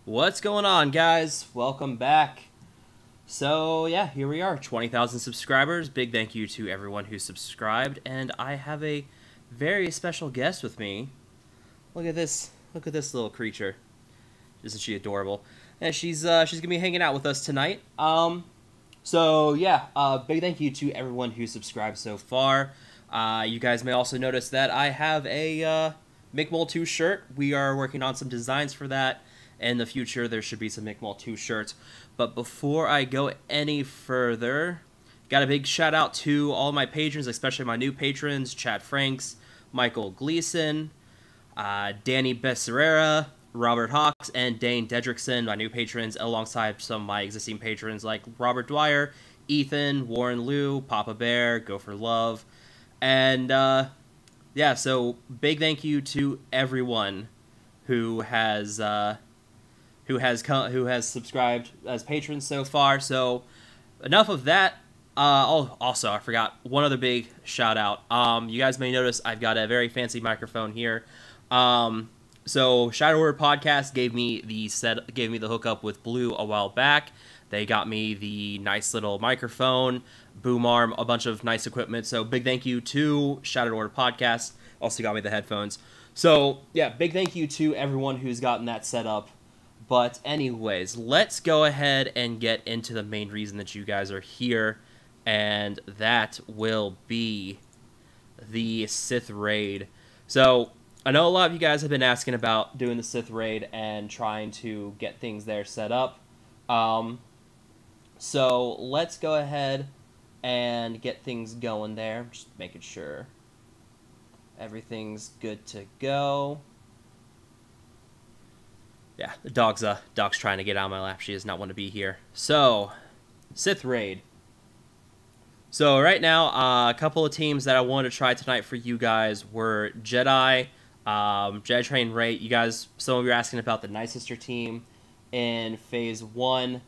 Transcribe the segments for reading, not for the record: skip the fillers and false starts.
What's going on, guys? Welcome back. So, yeah, here we are, 20,000 subscribers. Big thank you to everyone who subscribed, and I have a very special guest with me. Look at this little creature. Isn't she adorable? And she's gonna be hanging out with us tonight. So yeah, big thank you to everyone who subscribed so far. You guys may also notice that I have a Mick Mole 2 shirt. We are working on some designs for that. In the future, there should be some Mick Mole 2 shirts. But before I go any further, got a big shout out to all my patrons, especially my new patrons, Chad Franks, Michael Gleason, Danny Becerra, Robert Hawks, and Dane Dedrickson, my new patrons, alongside some of my existing patrons like Robert Dwyer, Ethan, Warren Liu, Papa Bear, Go for Love, and yeah, so big thank you to everyone who has subscribed as patrons so far. So enough of that. Also, I forgot one other big shout out. You guys may notice I've got a very fancy microphone here. So Shadow Word Podcast gave me the hookup with Blue a while back. They got me the nice little microphone, boom arm, a bunch of nice equipment. So big thank you to Shadow Word Podcast. Also got me the headphones. So yeah, big thank you to everyone who's gotten that set up. But anyways, let's go ahead and get into the main reason that you guys are here, and that will be the Sith raid. So I know a lot of you guys have been asking about doing the Sith raid and trying to get things there set up. So let's go ahead and get things going there. Just making sure everything's good to go. Yeah, the dog's trying to get out of my lap. She does not want to be here. So, Sith raid. So right now, a couple of teams that I wanted to try tonight for you guys were Jedi, Jedi Train raid. You guys, some of you are asking about the Nightsister team in Phase 1.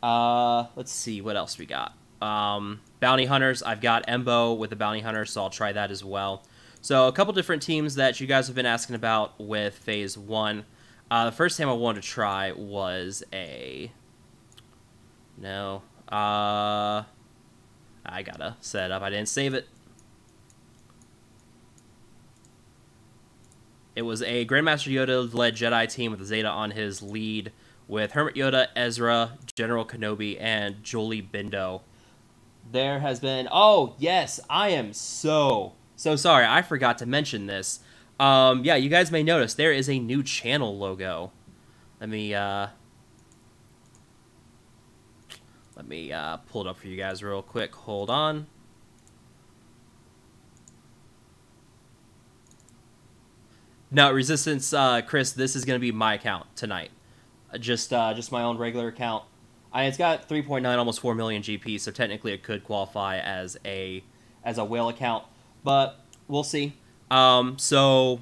Let's see, what else we got? Bounty Hunters. I've got Embo with the Bounty Hunters, so I'll try that as well. So a couple different teams that you guys have been asking about with Phase 1. The first time I wanted to try was I gotta set it up. I didn't save it. It was a Grandmaster Yoda-led Jedi team with Zeta on his lead, with Hermit Yoda, Ezra, General Kenobi, and Jolie Bindo. There has been... Oh, yes! I am so sorry. I forgot to mention this. Yeah, you guys may notice there is a new channel logo. Let me pull it up for you guys real quick. Hold on. No, Resistance, Chris, this is going to be my account tonight. Just my own regular account. It's got 3.9, almost 4 million GP, so technically it could qualify as a whale account, but we'll see. So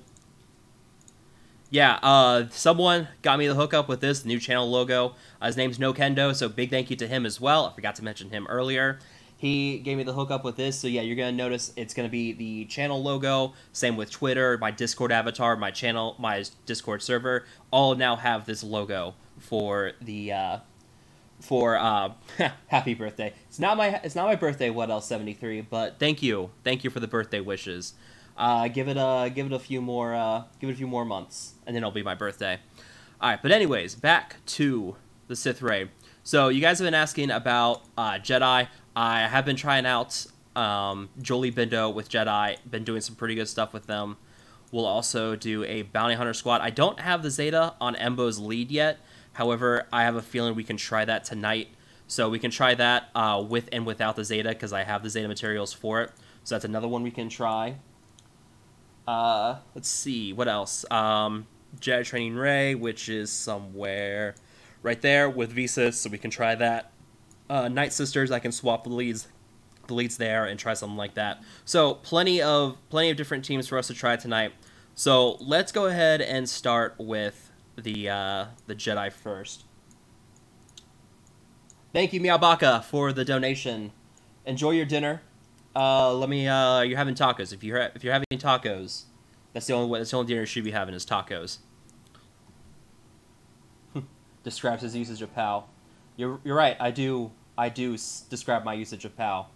yeah, someone got me the hookup with this new channel logo. His name's No Kendo, so big thank you to him as well. I forgot to mention him earlier. He gave me the hookup with this, so yeah, you're gonna notice it's gonna be the channel logo. Same with Twitter, my Discord avatar, my channel, my Discord server, all now have this logo for the happy birthday. It's not my birthday. What else? 73. But thank you for the birthday wishes. Give it a few more months, and then it'll be my birthday. All right, but anyways, back to the Sith raid. So you guys have been asking about Jedi. I have been trying out Jolie Bindo with Jedi. Been doing some pretty good stuff with them. We'll also do a Bounty Hunter squad. I don't have the Zeta on Embo's lead yet. However, I have a feeling we can try that tonight. So we can try that with and without the Zeta, because I have the Zeta materials for it. So that's another one we can try. Let's see, what else? Jedi Training Ray, which is somewhere right there with Visas, so we can try that. Nightsisters, I can swap the leads there and try something like that. So plenty of different teams for us to try tonight. So let's go ahead and start with the Jedi first. Thank you, Miaubaka, for the donation. Enjoy your dinner. You're having tacos. If you're having tacos, that's the only dinner you should be having is tacos. describes his usage of POW. You're right. I do describe my usage of POW.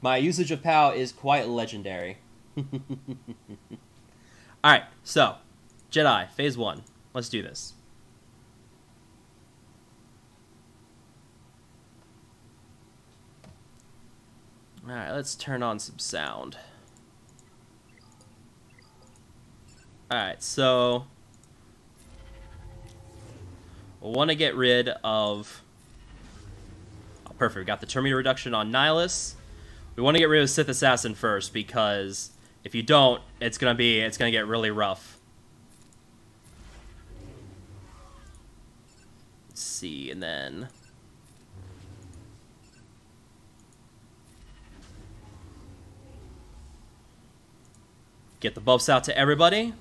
My usage of POW is quite legendary. All right, so Jedi Phase 1. Let's do this. All right, let's turn on some sound. All right, so we'll want to get rid of... Oh, perfect. We got the turn meter reduction on Nihilus. We want to get rid of Sith Assassin first, because if you don't, it's gonna get really rough. Let's see, and then get the buffs out to everybody.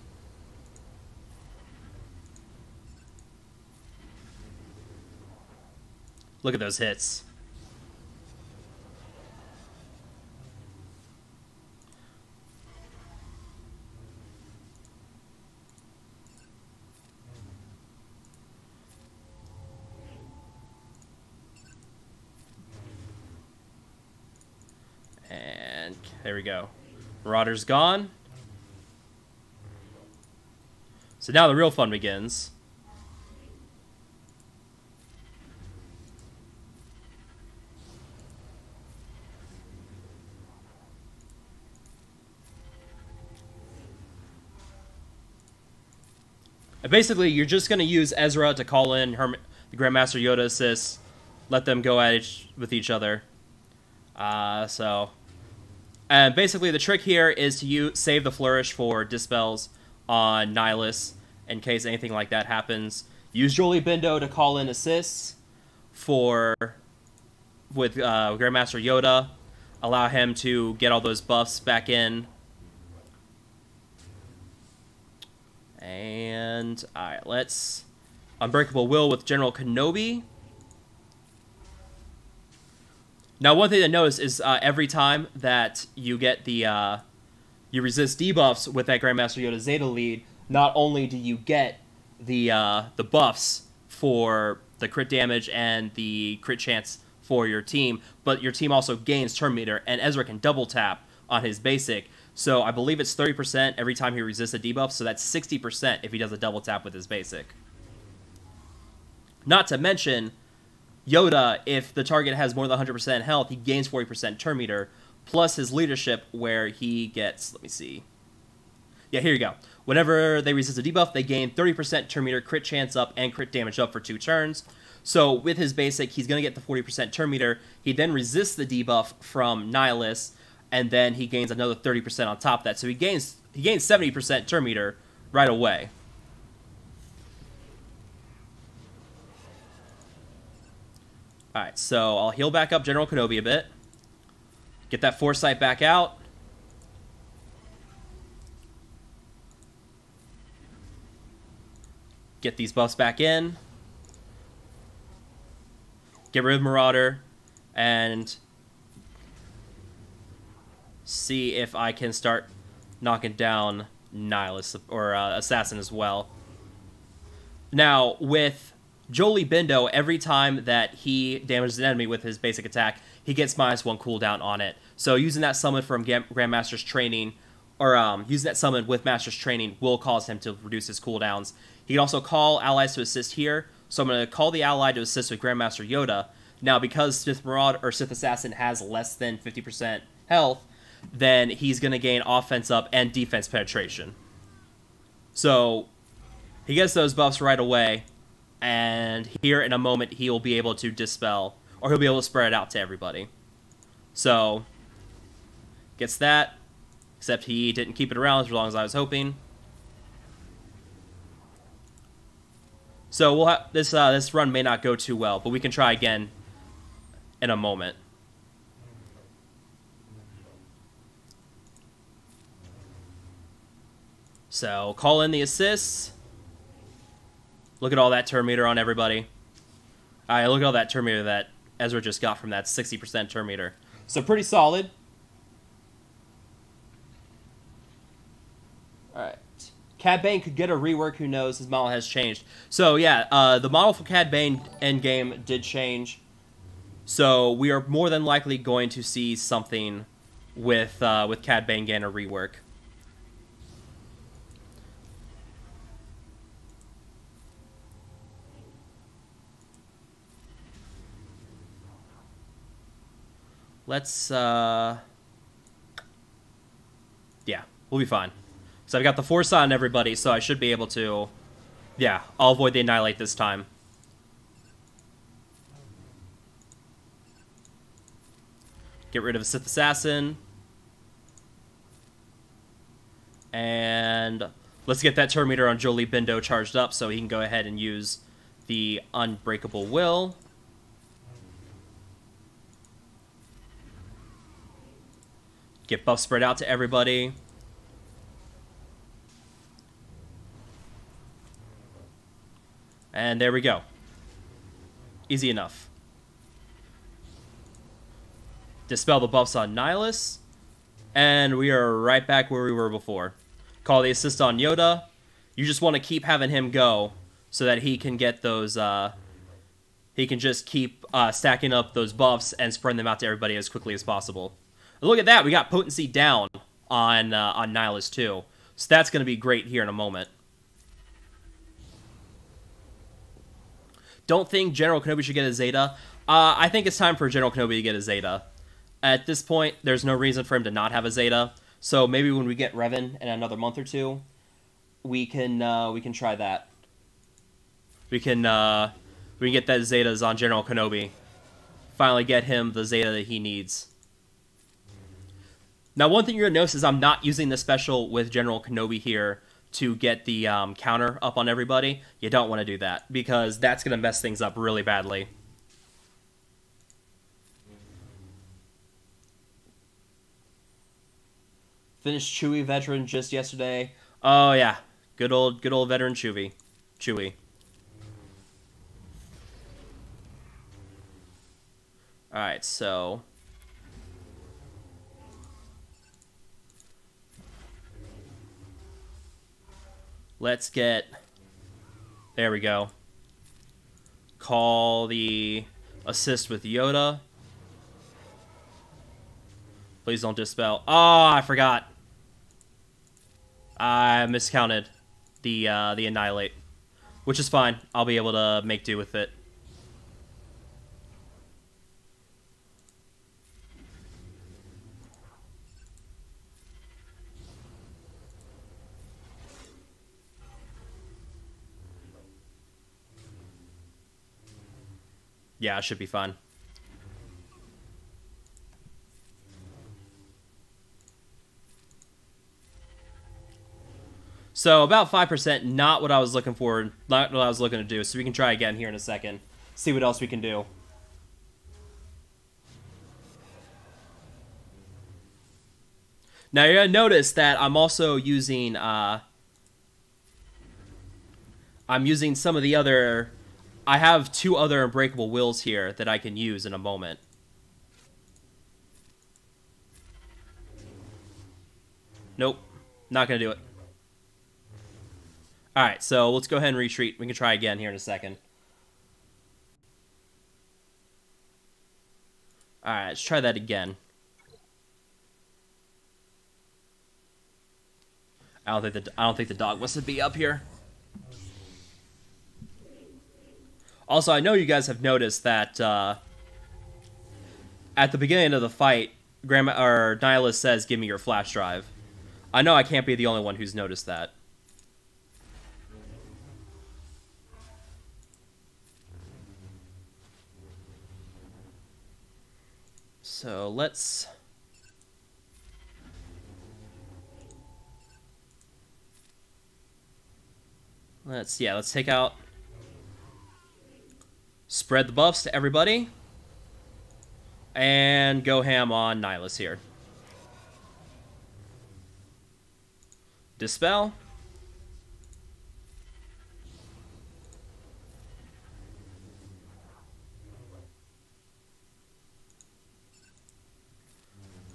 Look at those hits. And there we go. Marauder's gone. So now the real fun begins. And basically, you're just going to use Ezra to call in the Grandmaster Yoda assists, let them go at with each other. And basically the trick here is to save the Flourish for Dispels on Nihilus in case anything like that happens. Use Jolly Bindo to call in assists with Grandmaster Yoda. Allow him to get all those buffs back in. And, alright, let's... Unbreakable Will with General Kenobi. Now, one thing to notice is every time that you get the... you resist debuffs with that Grandmaster Yoda Zeta lead, not only do you get the buffs for the crit damage and the crit chance for your team, but your team also gains turn meter, and Ezra can double tap on his basic. So I believe it's 30% every time he resists a debuff, so that's 60% if he does a double tap with his basic. Not to mention, Yoda, if the target has more than 100% health, he gains 40% turn meter, plus his leadership where he gets, let me see. Yeah, here you go. Whenever they resist a debuff, they gain 30% turn meter, crit chance up, and crit damage up for 2 turns. So with his basic, he's going to get the 40% turn meter. He then resists the debuff from Nihilus, and then he gains another 30% on top of that. So he gains 70% turn meter right away. Alright, so I'll heal back up General Kenobi a bit. Get that Foresight back out. Get these buffs back in. Get rid of Marauder. And see if I can start knocking down Nihilus or Assassin as well. Now, with Jolly Bindo, every time that he damages an enemy with his basic attack, he gets -1 cooldown on it. So using that summon from Grandmaster's Training, or using that summon with Master's Training, will cause him to reduce his cooldowns. He can also call allies to assist here, so I'm going to call the ally to assist with Grandmaster Yoda. Now, because Sith Marauder or Sith Assassin has less than 50% health, then he's going to gain offense up and defense penetration. So he gets those buffs right away, and here in a moment he'll be able to dispel, or he'll be able to spread it out to everybody. So gets that, except he didn't keep it around as long as I was hoping. So we'll have this run may not go too well, but we can try again in a moment. So call in the assists. Look at all that turn meter on everybody. Alright, look at all that turn meter that Ezra just got from that 60% turn meter. So pretty solid. Alright. Cad Bane could get a rework, who knows, his model has changed. So yeah, the model for Cad Bane endgame did change. So we are more than likely going to see something with Cad Bane getting a rework. Let's, yeah, we'll be fine. So I've got the Foresight on everybody, so I should be able to... Yeah, I'll avoid the Annihilate this time. Get rid of a Sith Assassin. And let's get that turn meter on Jolie Bindo charged up so he can go ahead and use the Unbreakable Will. Get buff spread out to everybody. And there we go. Easy enough. Dispel the buffs on Nihilus. And we are right back where we were before. Call the assist on Yoda. You just want to keep having him go so that he can get those... he can just keep stacking up those buffs and spreading them out to everybody as quickly as possible. And look at that. We got potency down on Nihilus too. So that's going to be great here in a moment. Don't think General Kenobi should get a Zeta. I think it's time for General Kenobi to get a Zeta. At this point, there's no reason for him to not have a Zeta. So maybe when we get Revan in another month or two, we can try that. We can get that Zetas on General Kenobi. Finally get him the Zeta that he needs. Now, one thing you're going to notice is I'm not using the special with General Kenobi here to get the counter up on everybody. You don't want to do that, because that's going to mess things up really badly. Finished Chewie Veteran just yesterday. Oh yeah, good old veteran Chewie. All right, so let's get... There we go. Call the assist with Yoda. Please don't dispel. Oh, I forgot. I miscounted the Annihilate. Which is fine. I'll be able to make do with it. Yeah, it should be fine. So about 5%, not what I was looking for, not what I was looking to do. So we can try again here in a second. See what else we can do. Now you're gonna notice that I'm also using I'm using some of the other... I have 2 other Unbreakable Wills here that I can use in a moment. Nope, not gonna do it. Alright, so let's go ahead and retreat. We can try again here in a second. Alright, let's try that again. I don't think the dog wants to be up here. Also, I know you guys have noticed that at the beginning of the fight, Nihilus says, "Give me your flash drive." I know I can't be the only one who's noticed that. So let's take out, spread the buffs to everybody, and go ham on Nihilus here. Dispel.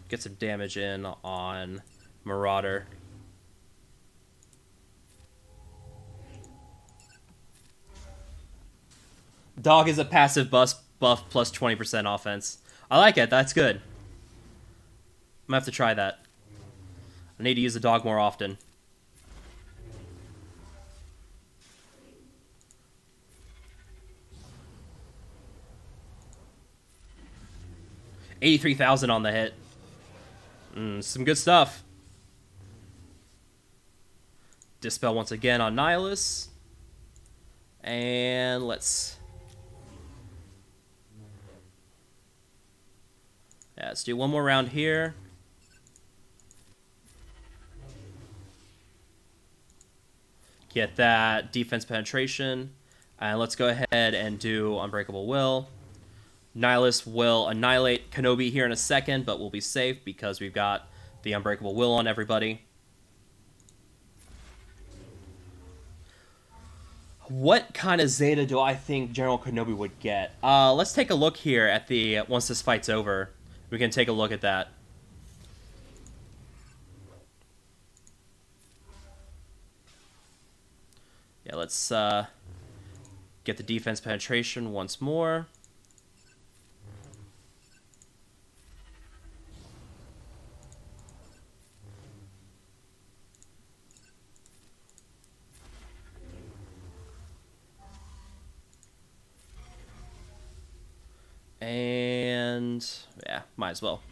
Get some damage in on Marauder. Dog is a passive buff plus 20% offense. I like it. That's good. I'm gonna have to try that. I need to use the dog more often. $83,000 on the hit. Some good stuff. Dispel once again on Nihilus. And let's do one more round here. Get that defense penetration. And let's go ahead and do Unbreakable Will. Nihilus will annihilate Kenobi here in a second, but we'll be safe because we've got the Unbreakable Will on everybody. What kind of Zeta do I think General Kenobi would get? Let's take a look here at the, once this fight's over. We can take a look at that. Yeah, let's get the defense penetration once more. And yeah, might as well.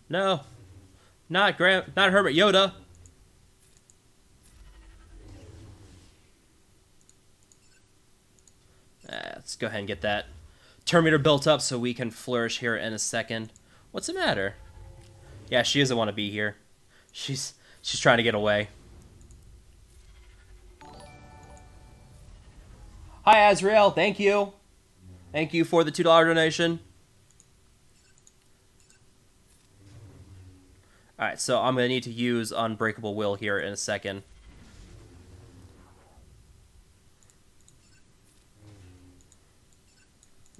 No, not Herbert Yoda. Let's go ahead and get that Terminator built up so we can flourish here in a second. What's the matter? Yeah, she doesn't want to be here. She's trying to get away. Hi, Azrael. Thank you. Thank you for the $2 donation. Alright, so I'm going to need to use Unbreakable Will here in a second.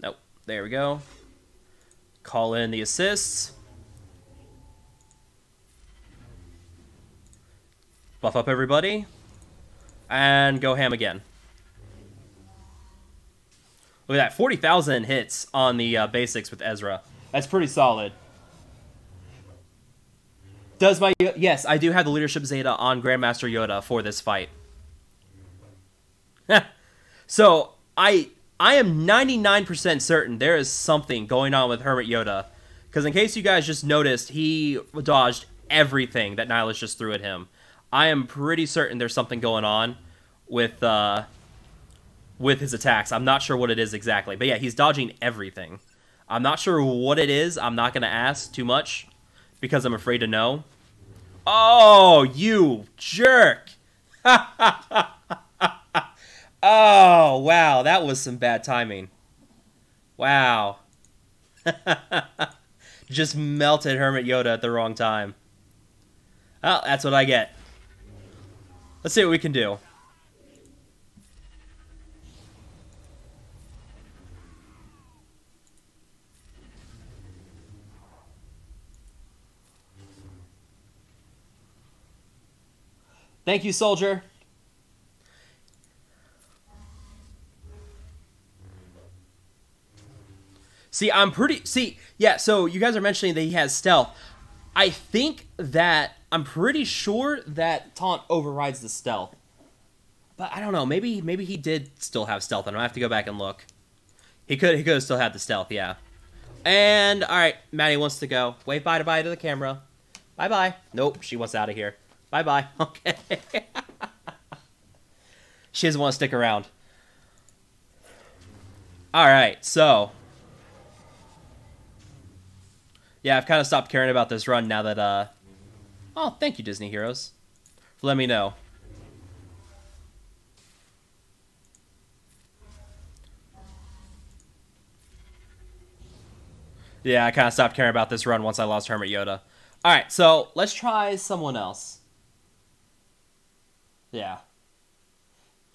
Nope. There we go. Call in the assists. Buff up everybody. And go ham again. Look at that, 40,000 hits on the basics with Ezra. That's pretty solid. Does my... Yes, I do have the Leadership Zeta on Grandmaster Yoda for this fight. So, I am 99% certain there is something going on with Hermit Yoda. Because in case you guys just noticed, he dodged everything that Nihilus just threw at him. I am pretty certain there's something going on with his attacks. I'm not sure what it is exactly. But yeah, he's dodging everything. I'm not sure what it is. I'm not going to ask too much because I'm afraid to know. Oh, you jerk. Oh, wow. That was some bad timing. Wow. Just melted Hermit Yoda at the wrong time. Well, that's what I get. Let's see what we can do. Thank you, soldier. See, yeah, so you guys are mentioning that he has stealth. I think that, I'm pretty sure that taunt overrides the stealth. But I don't know, maybe he did still have stealth. I don't have to go back and look. He could have still had the stealth, yeah. And, alright, Maddie wants to go. Wave bye-bye to the camera. Bye-bye. Nope, she wants out of here. Bye-bye. Okay. She doesn't want to stick around. Alright, so. Yeah, I've kind of stopped caring about this run now that, Oh, thank you, Disney Heroes. For letting me know. Yeah, I kind of stopped caring about this run once I lost Hermit Yoda. Alright, so let's try someone else. Yeah.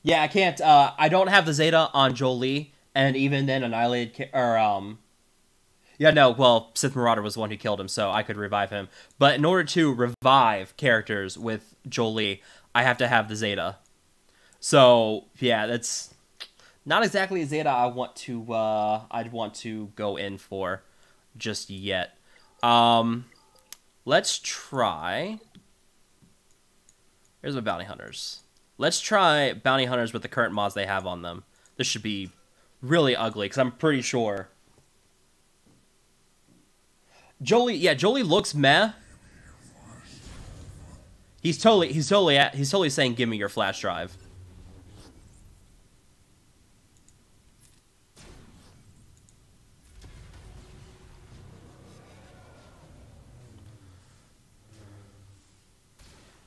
Yeah, I can't, I don't have the Zeta on Jolie, and even then Annihilated, yeah, no, well, Sith Marauder was the one who killed him, so I could revive him. But in order to revive characters with Jolie, I have to have the Zeta. So yeah, that's not exactly a Zeta I'd want to go in for just yet. Let's try. Here's my bounty hunters. Let's try bounty hunters with the current mods they have on them. This should be really ugly because I'm pretty sure. Jolie looks meh. He's totally saying, "Give me your flash drive."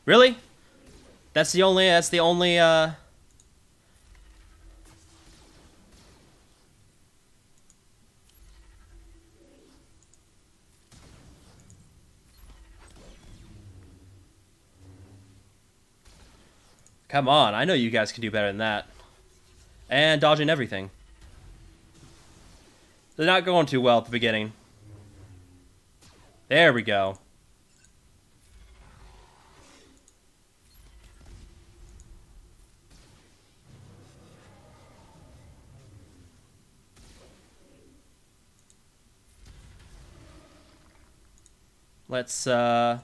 Really? That's the only. Come on, I know you guys can do better than that. And dodging everything. They're not going too well at the beginning. There we go. Let's, there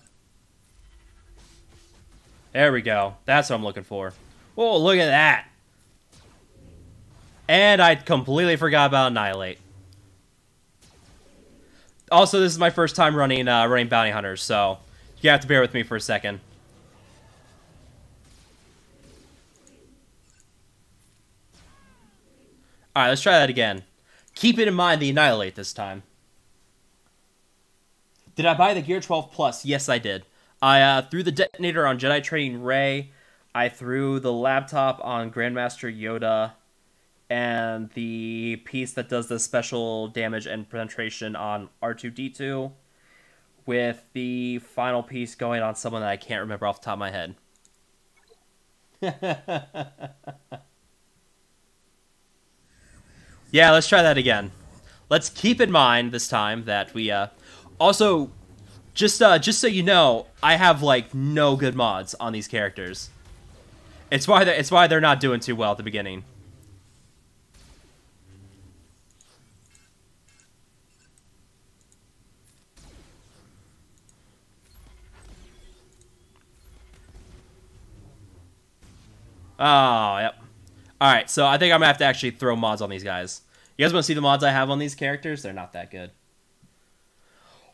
we go. That's what I'm looking for. Whoa, look at that. And I completely forgot about Annihilate. Also, this is my first time running Bounty Hunters, so you have to bear with me for a second. Alright, let's try that again. Keep it in mind the Annihilate this time. Did I buy the Gear 12 Plus? Yes, I did. I threw the detonator on Jedi Training Rey. I threw the laptop on Grandmaster Yoda. And the piece that does the special damage and penetration on R2-D2. With the final piece going on someone that I can't remember off the top of my head. Yeah, let's try that again. Let's keep in mind this time that we... Also, just so you know, I have, like, no good mods on these characters. It's why they're not doing too well at the beginning. Oh, yep. Alright, so I think I'm gonna have to actually throw mods on these guys. You guys want to see the mods I have on these characters? They're not that good.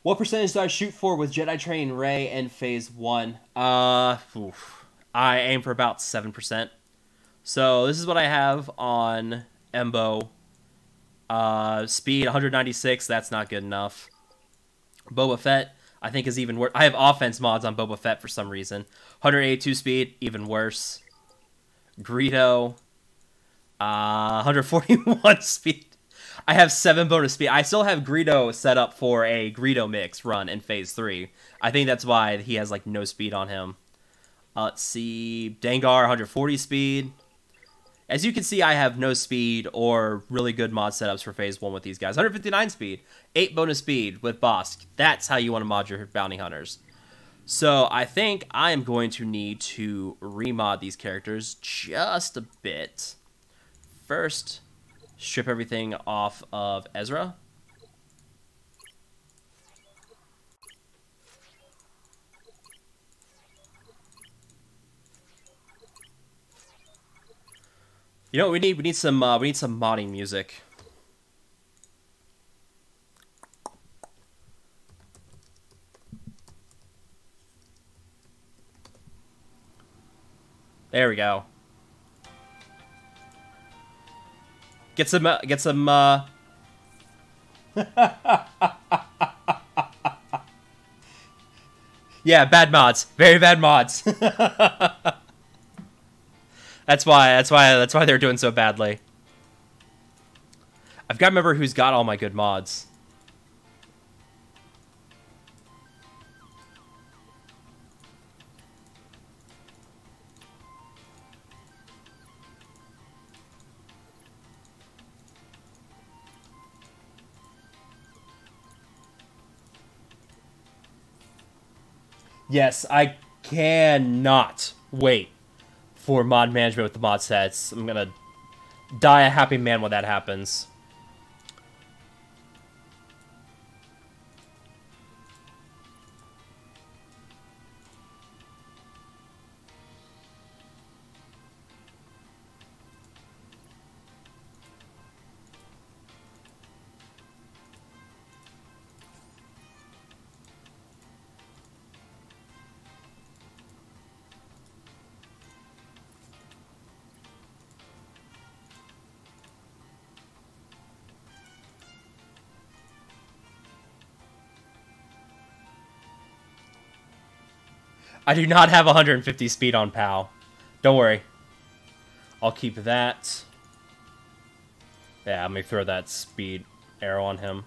What percentage do I shoot for with Jedi Training Rey in Phase 1? I aim for about 7%. So this is what I have on Embo. Speed 196, that's not good enough. Boba Fett, I think is even worse. I have offense mods on Boba Fett for some reason. 182 speed, even worse. Greedo, 141 speed. I have 7 bonus speed. I still have Greedo set up for a Greedo mix run in Phase 3. I think that's why he has, like, no speed on him. Let's see. Dengar, 140 speed. As you can see, I have no speed or really good mod setups for Phase 1 with these guys. 159 speed. 8 bonus speed with Bosk. That's how you want to mod your bounty hunters. So I think I am going to need to remod these characters just a bit. First, strip everything off of Ezra. You know what we need? We need some modding music. There we go. Get some Yeah, bad mods. Very bad mods. That's why they're doing so badly. I've got to remember who's got all my good mods. Yes, I cannot wait for mod management with the mod sets. I'm gonna die a happy man when that happens. I do not have 150 speed on POW. Don't worry. I'll keep that. Yeah, let me throw that speed arrow on him.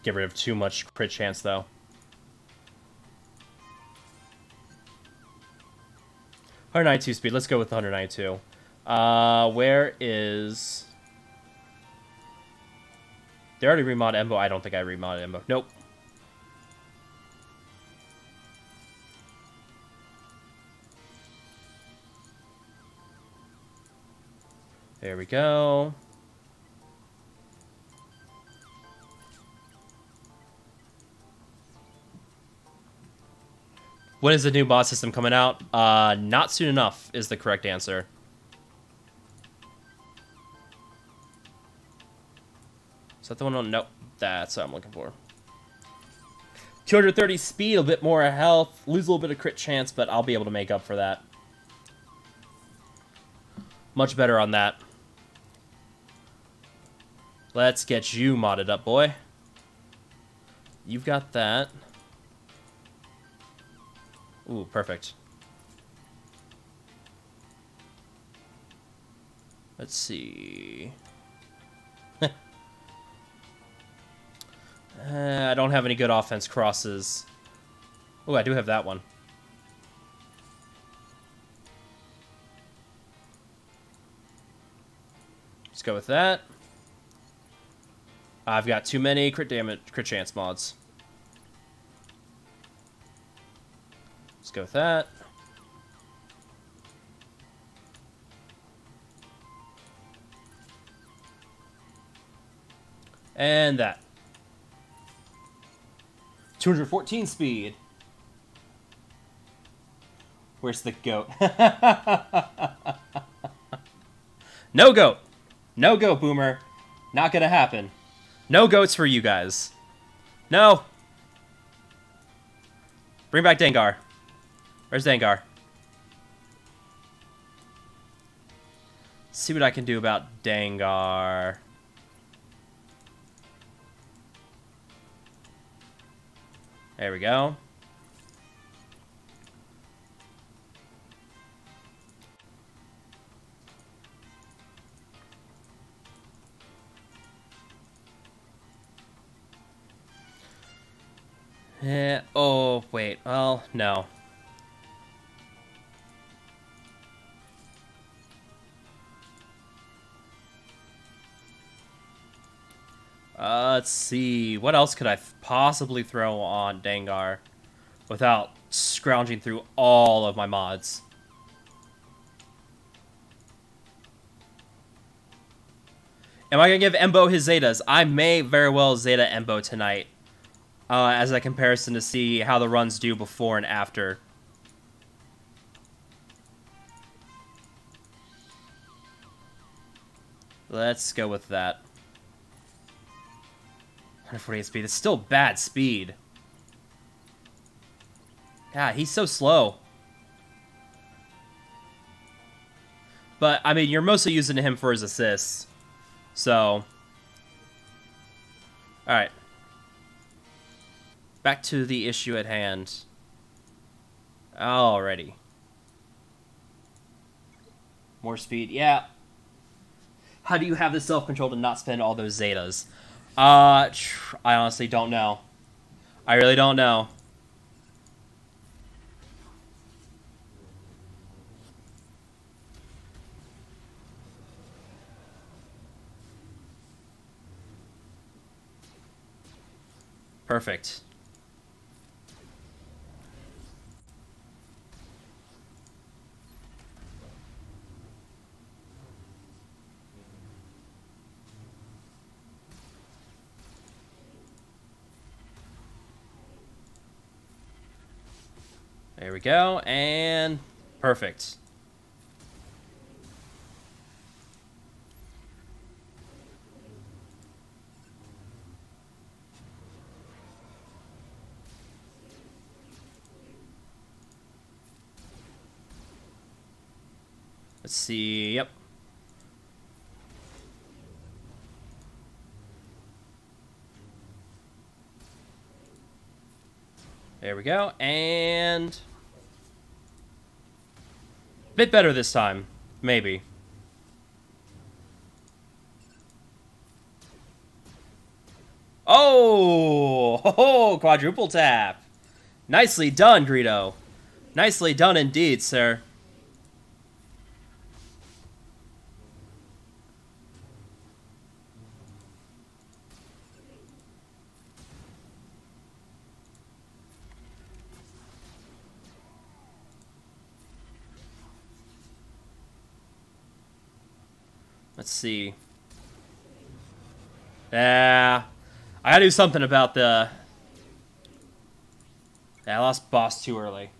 Get rid of too much crit chance, though. $192 speed. Let's go with 192. Where is... They already remod Embo. I don't think I remodded Embo. Nope. There we go. When is the new mod system coming out? Not soon enough is the correct answer. Is that the one on? Nope. That's what I'm looking for. 230 speed, a bit more health, lose a little bit of crit chance, but I'll be able to make up for that. Much better on that. Let's get you modded up, boy. You've got that. Ooh, perfect. Let's see. I don't have any good offense crosses. Oh, I do have that one. Let's go with that. I've got too many crit chance mods. Let's go with that. And that. 214 speed. Where's the goat? No goat. No goat, Boomer. Not gonna happen. No goats for you guys. No. Bring back Dengar. Where's Dengar? See what I can do about Dengar. There we go. Yeah. Oh, wait. Well, no. Let's see. What else could I possibly throw on Dengar without scrounging through all of my mods? Am I going to give Embo his Zetas? I may very well Zeta Embo tonight as a comparison to see how the runs do before and after. Let's go with that. 148 speed. It's still bad speed. God, he's so slow. But, I mean, you're mostly using him for his assists. So. Alright. Back to the issue at hand. Alrighty. More speed. Yeah. How do you have the self-control to not spend all those Zetas? I honestly don't know. I really don't know. Perfect. There we go, and perfect. Let's see, yep. There we go, and... bit better this time, maybe. Oh, quadruple tap. Nicely done, Greedo. Nicely done indeed, sir. Let's see. Yeah, I gotta do something about the... yeah, I lost boss too early.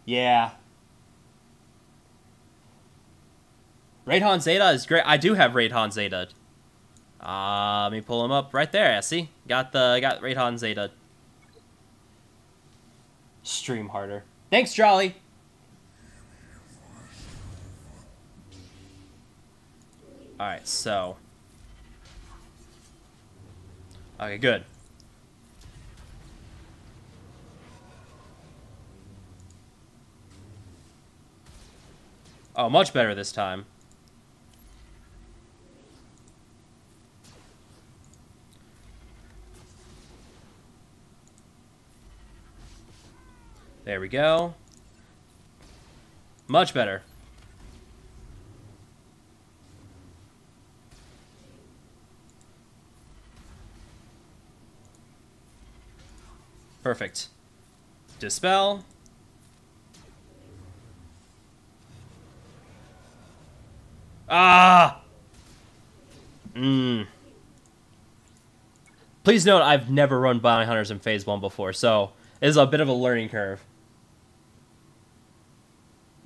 Yeah. Raid Zeta is great. I do have Raid Zeta. Let me pull him up right there. See, got Raid Zeta. Stream harder. Thanks, Jolly. All right, so. Okay, good. Oh, much better this time. There we go. Much better. Perfect. Dispel. Ah! Please note, I've never run Bounty Hunters in Phase 1 before, so it is a bit of a learning curve.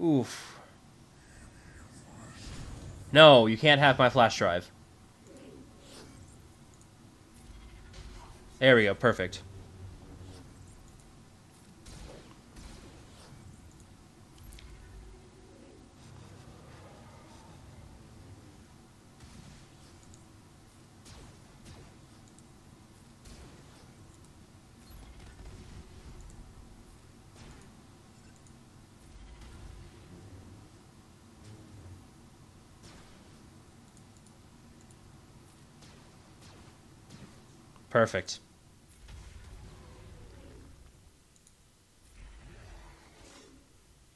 Oof. No, you can't have my flash drive. There we go, perfect. Perfect.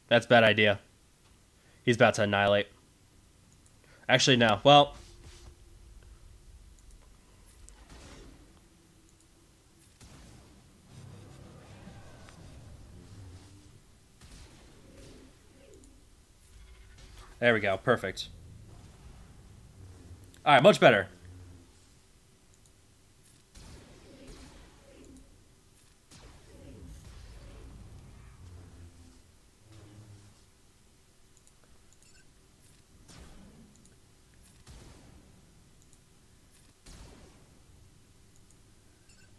That's a bad idea. He's about to annihilate. Actually, no. Well... there we go. Perfect. Alright, much better.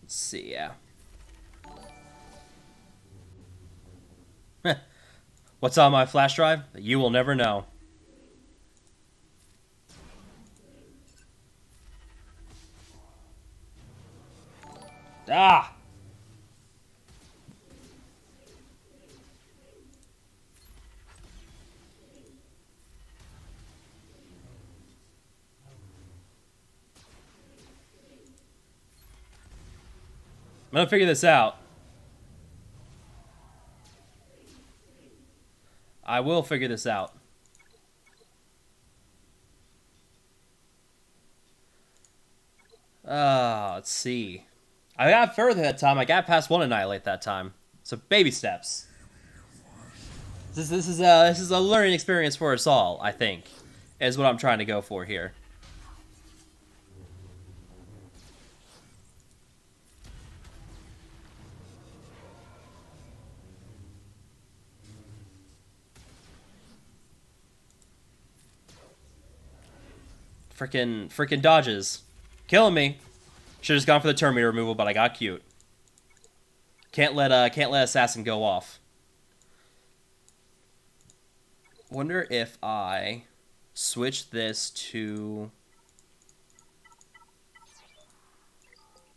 Let's see, yeah. What's on my flash drive? You will never know. Ah! gonna figure this out. I will figure this out. Let's see. I got further that time. I got past one Annihilate that time. So baby steps. This is a learning experience for us all, I think, is what I'm trying to go for here. Frickin' dodges. Killing me. Should've just gone for the turn meter removal, but I got cute. Can't let Assassin go off. Wonder if I switch this to...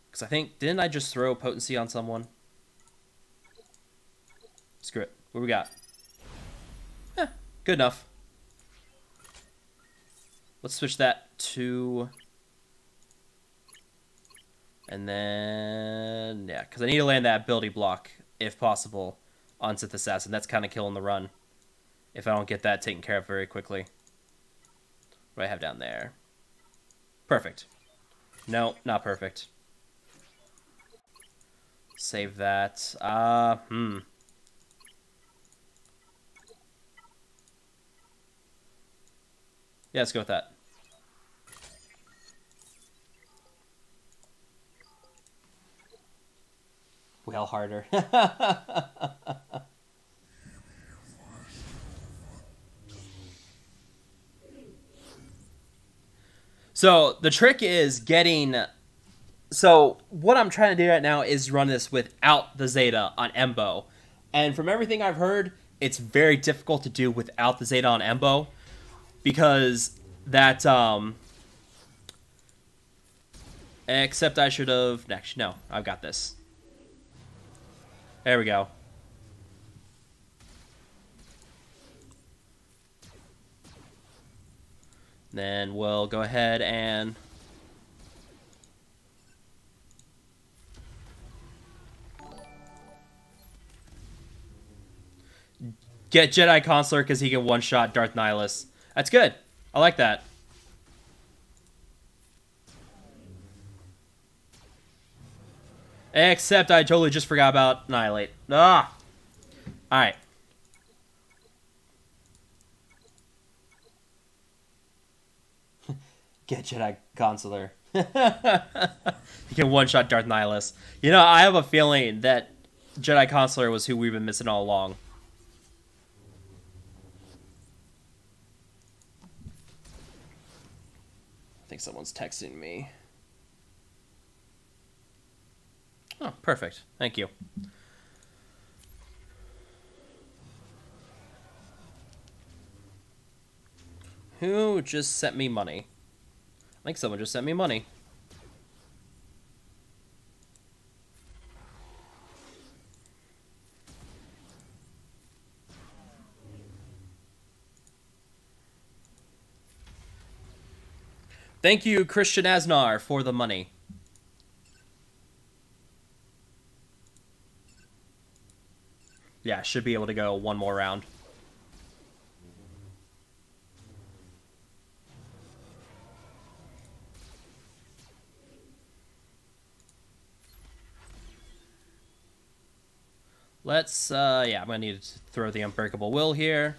Because I think... Didn't I just throw potency on someone? Screw it. What we got? Good enough. Let's switch that to... And then... Yeah, because I need to land that ability block, if possible, on Sith Assassin. That's kind of killing the run. If I don't get that taken care of very quickly. What do I have down there? Perfect. No, not perfect. Save that. Yeah, let's go with that. Well harder. So the trick is getting... So what I'm trying to do right now is run this without the Zeta on Embo. And from everything I've heard, it's very difficult to do without the Zeta on Embo. Because that... Except I should have... Actually, no. I've got this. There we go. Then we'll go ahead and... get Jedi Consular because he can one-shot Darth Nihilus. That's good. I like that. Except I totally just forgot about Annihilate. Ah! Alright. Get Jedi Consular. He can one-shot Darth Nihilus. You know, I have a feeling that Jedi Consular was who we've been missing all along. I think someone's texting me. Oh, perfect. Thank you. Who just sent me money? I think someone just sent me money. Thank you, Christian Asnar, for the money. Yeah, should be able to go one more round. Let's, yeah, I'm gonna need to throw the Unbreakable Will here.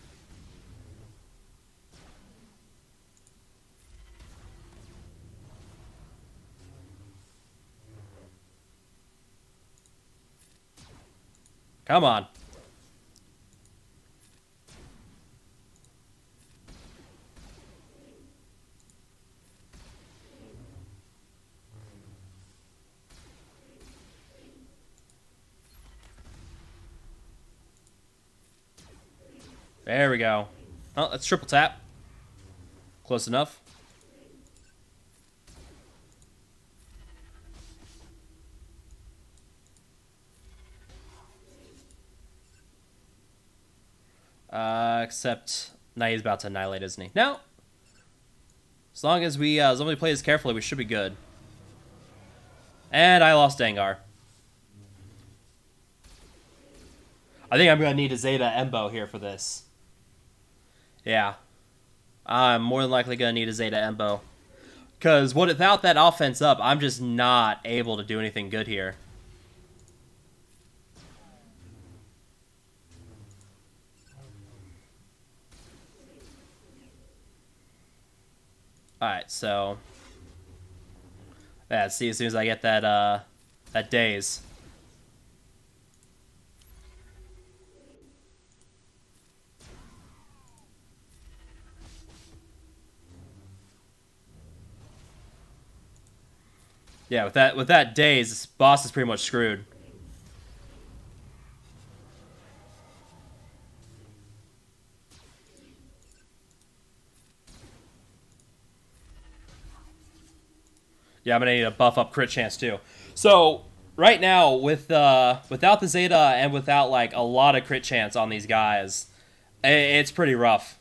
Come on. There we go. Oh, that's triple tap. Close enough. Except now he's about to annihilate, isn't he? No. As long as we play this carefully, we should be good. And I lost Dengar. I think I'm going to need a Zeta Embo here for this. Yeah. I'm more than likely going to need a Zeta Embo. Because without that offense up, I'm just not able to do anything good here. Alright, so... yeah, see, as soon as I get that, that daze. Yeah, with that daze, this boss is pretty much screwed. Yeah, I'm gonna need a buff up crit chance too. So right now, with without the Zeta and without like a lot of crit chance on these guys, it's pretty rough.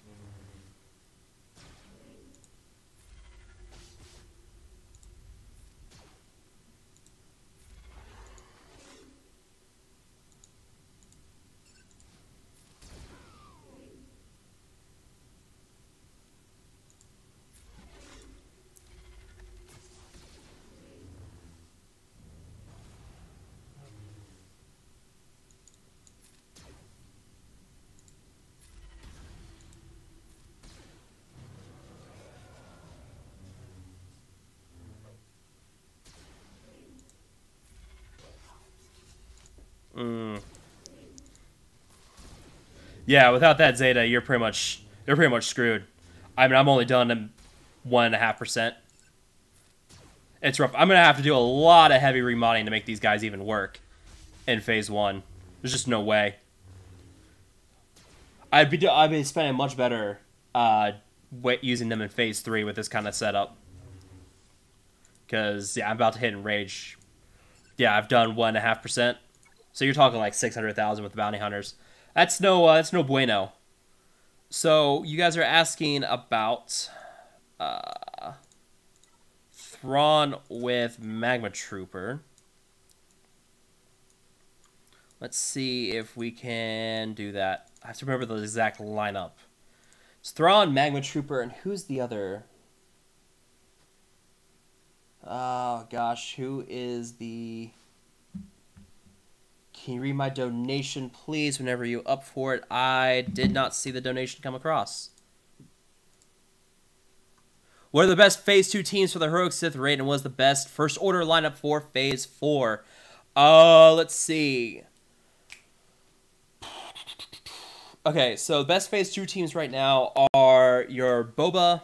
Yeah, without that Zeta, you're pretty much screwed. I mean, I'm only done at 1.5%. It's rough. I'm gonna have to do a lot of heavy remodding to make these guys even work in phase 1. There's just no way. I'd be spending much better using them in phase 3 with this kind of setup. Because yeah, I'm about to hit enrage. Yeah, I've done 1.5%. So you're talking like 600,000 with the bounty hunters. That's no bueno. So you guys are asking about Thrawn with Magma Trooper. Let's see if we can do that. I have to remember the exact lineup. It's Thrawn, Magma Trooper, and who's the other? Oh gosh, who is the... Can you read my donation, please, whenever you up for it? I did not see the donation come across. What are the best Phase 2 teams for the Heroic Sith raid, and what is the best First Order lineup for Phase 4? Let's see. Okay, so the best Phase 2 teams right now are your Boba.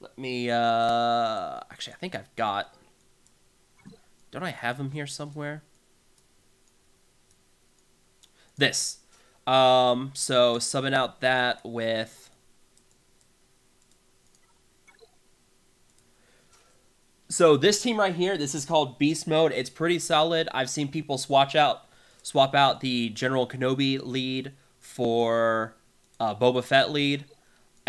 Let me, actually, I think I've got... Don't I have him here somewhere? This. So subbing out that with... So this team right here, this is called Beast Mode. It's pretty solid. I've seen people swap out the General Kenobi lead for Boba Fett lead.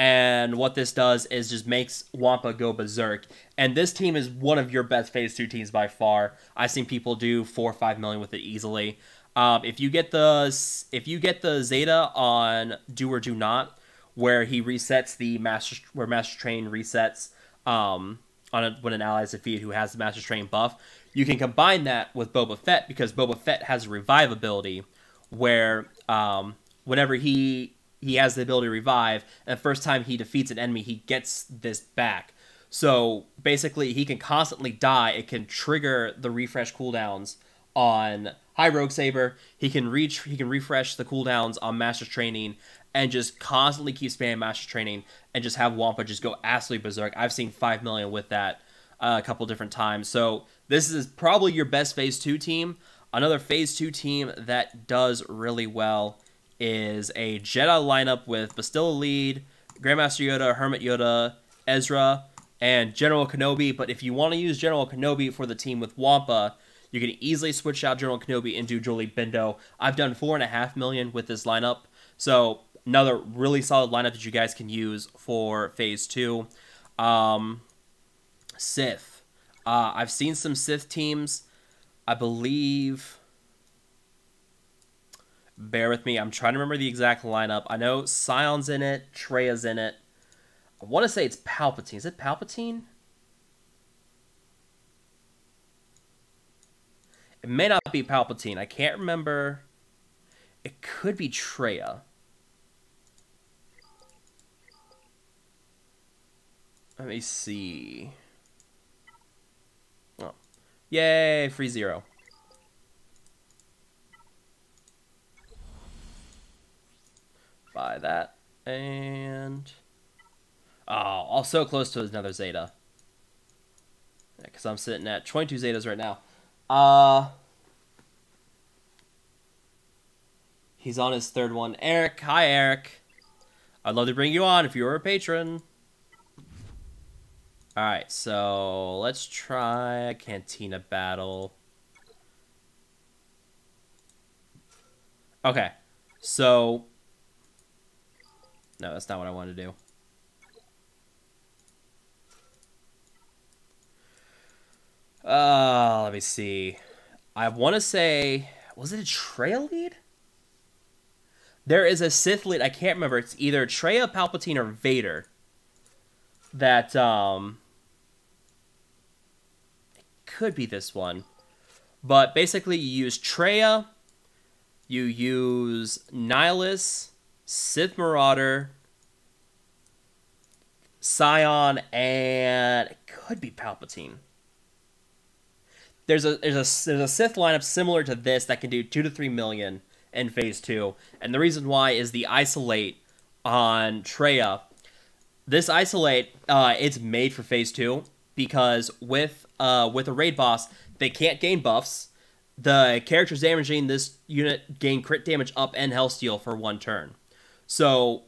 And what this does is just makes Wampa go berserk. And this team is one of your best Phase 2 teams by far. I've seen people do 4 or 5 million with it easily. If you get the Zeta on Do or Do Not, where he resets the Master Train resets when an ally is defeated who has the Master Train buff, you can combine that with Boba Fett, because Boba Fett has a revive ability where whenever he has the ability to revive, and the first time he defeats an enemy, he gets this back. So basically, he can constantly die. It can trigger the refresh cooldowns on High Rogue Saber. He can refresh the cooldowns on Master Training, and just constantly keep spamming Master Training, and just have Wampa just go absolutely berserk. I've seen 5 million with that a couple different times. So this is probably your best Phase 2 team. Another Phase 2 team that does really well is a Jedi lineup with Bastilla lead, Grandmaster Yoda, Hermit Yoda, Ezra, and General Kenobi. But if you want to use General Kenobi for the team with Wampa, you can easily switch out General Kenobi and do Jolie Bindo. I've done 4.5 million with this lineup. So another really solid lineup that you guys can use for Phase 2. Sith. I've seen some Sith teams. I believe... Bear with me. I'm trying to remember the exact lineup. I know Scion's in it. Treya's in it. I want to say it's Palpatine. Is it Palpatine? It may not be Palpatine. I can't remember. It could be Treya. Let me see. Oh. Yay, free 0. Buy that. And... oh, also close to another Zeta. Because I'm sitting at 22 Zetas right now. He's on his third one. Eric. Hi, Eric. I'd love to bring you on if you were a patron. Alright, so let's try a Cantina battle. Okay, so... no, that's not what I wanted to do. Let me see. I want to say... was it a Treya lead? There is a Sith lead. I can't remember. It's either Treya, Palpatine, or Vader. That, it could be this one. But basically, you use Treya, you use Nihilus, Sith Marauder, Scion, and it could be Palpatine. There's a Sith lineup similar to this that can do 2 to 3 million in Phase 2, and the reason why is the Isolate on Treya. This Isolate, it's made for Phase 2 because with a raid boss, they can't gain buffs. The characters damaging this unit gain crit damage up and hellsteel for 1 turn. So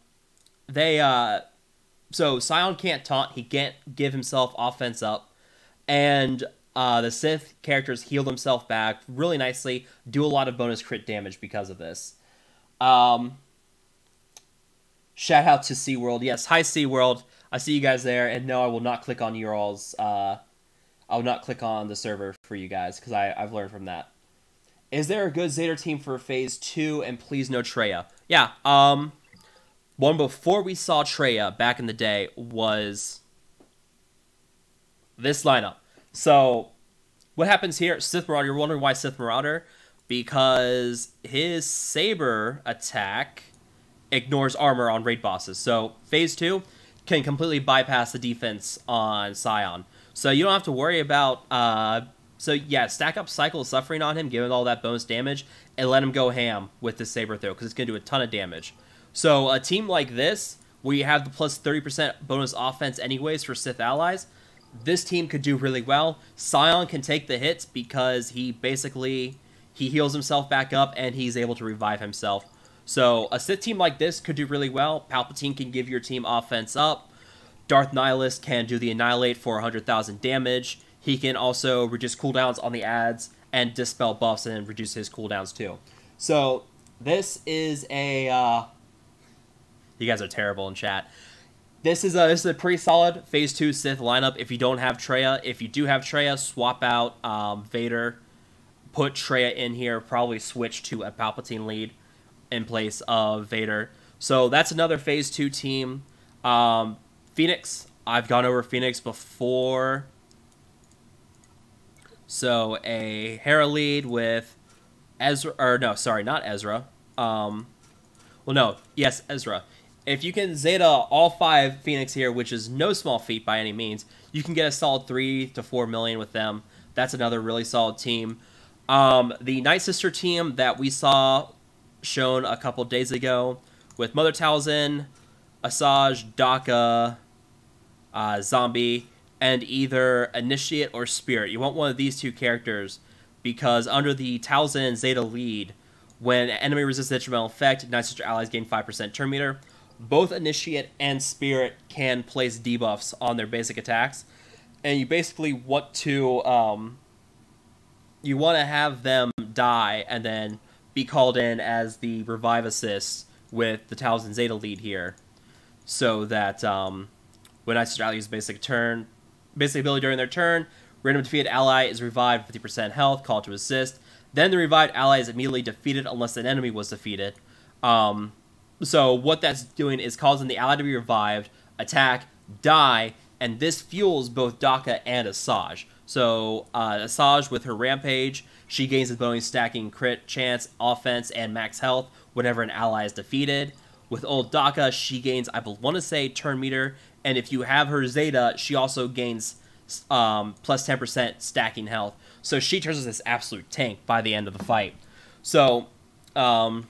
so Scion can't taunt, he can't give himself offense up, and the Sith characters heal themselves back really nicely, do a lot of bonus crit damage because of this. Shout out to SeaWorld. Yes, hi SeaWorld. I see you guys there, and no, I will not click on your all's, I will not click on the server for you guys, because I've learned from that. Is there a good Zeta team for Phase 2, and please no Treya? Yeah, one before we saw Treya back in the day was this lineup. So, what happens here? Sith Marauder, you're wondering why Sith Marauder? Because his Saber attack ignores armor on raid bosses. So, Phase 2 can completely bypass the defense on Scion. So, you don't have to worry about... so, yeah, stack up Cycle of Suffering on him, give him all that bonus damage, and let him go ham with the Saber throw, because it's going to do a ton of damage. So, a team like this, where you have the plus 30% bonus offense anyways for Sith allies... this team could do really well. Scion can take the hits because he heals himself back up and he's able to revive himself. So a Sith team like this could do really well. Palpatine can give your team offense up. Darth Nihilus can do the Annihilate for 100,000 damage. He can also reduce cooldowns on the adds and dispel buffs and reduce his cooldowns too. So this is a... you guys are terrible in chat. This is a pretty solid Phase 2 Sith lineup if you don't have Treya. If you do have Treya, swap out Vader, put Treya in here, probably switch to a Palpatine lead in place of Vader. So that's another Phase 2 team. Phoenix, I've gone over Phoenix before. So a Hera lead with Ezra, or no, sorry, not Ezra. Well, no, yes, Ezra. If you can Zeta all 5 Phoenix here, which is no small feat by any means, you can get a solid 3 to 4 million with them. That's another really solid team. The Nightsister team that we saw shown a couple days ago with Mother Talzin, Asajj, Daka, Zombie, and either Initiate or Spirit. You want one of these 2 characters because under the Talzin Zeta lead, when enemy resists detrimental effect, Nightsister allies gain 5% turn meter. Both Initiate and Spirit can place debuffs on their basic attacks, and you basically want to have them die and then be called in as the revive assist with the Talzin Zeta lead here, so that when Nightsister allies basic ability during their turn, random defeated ally is revived 50% health, called to assist. Then the revived ally is immediately defeated unless an enemy was defeated. So what that's doing is causing the ally to be revived, attack, die, and this fuels both Daka and Asajj. So Asajj, with her Rampage, she gains a bonus stacking crit chance, offense, and max health whenever an ally is defeated. With old Daka, she gains, I want to say, turn meter, and if you have her Zeta, she also gains plus 10% stacking health. So she turns into this absolute tank by the end of the fight. So, let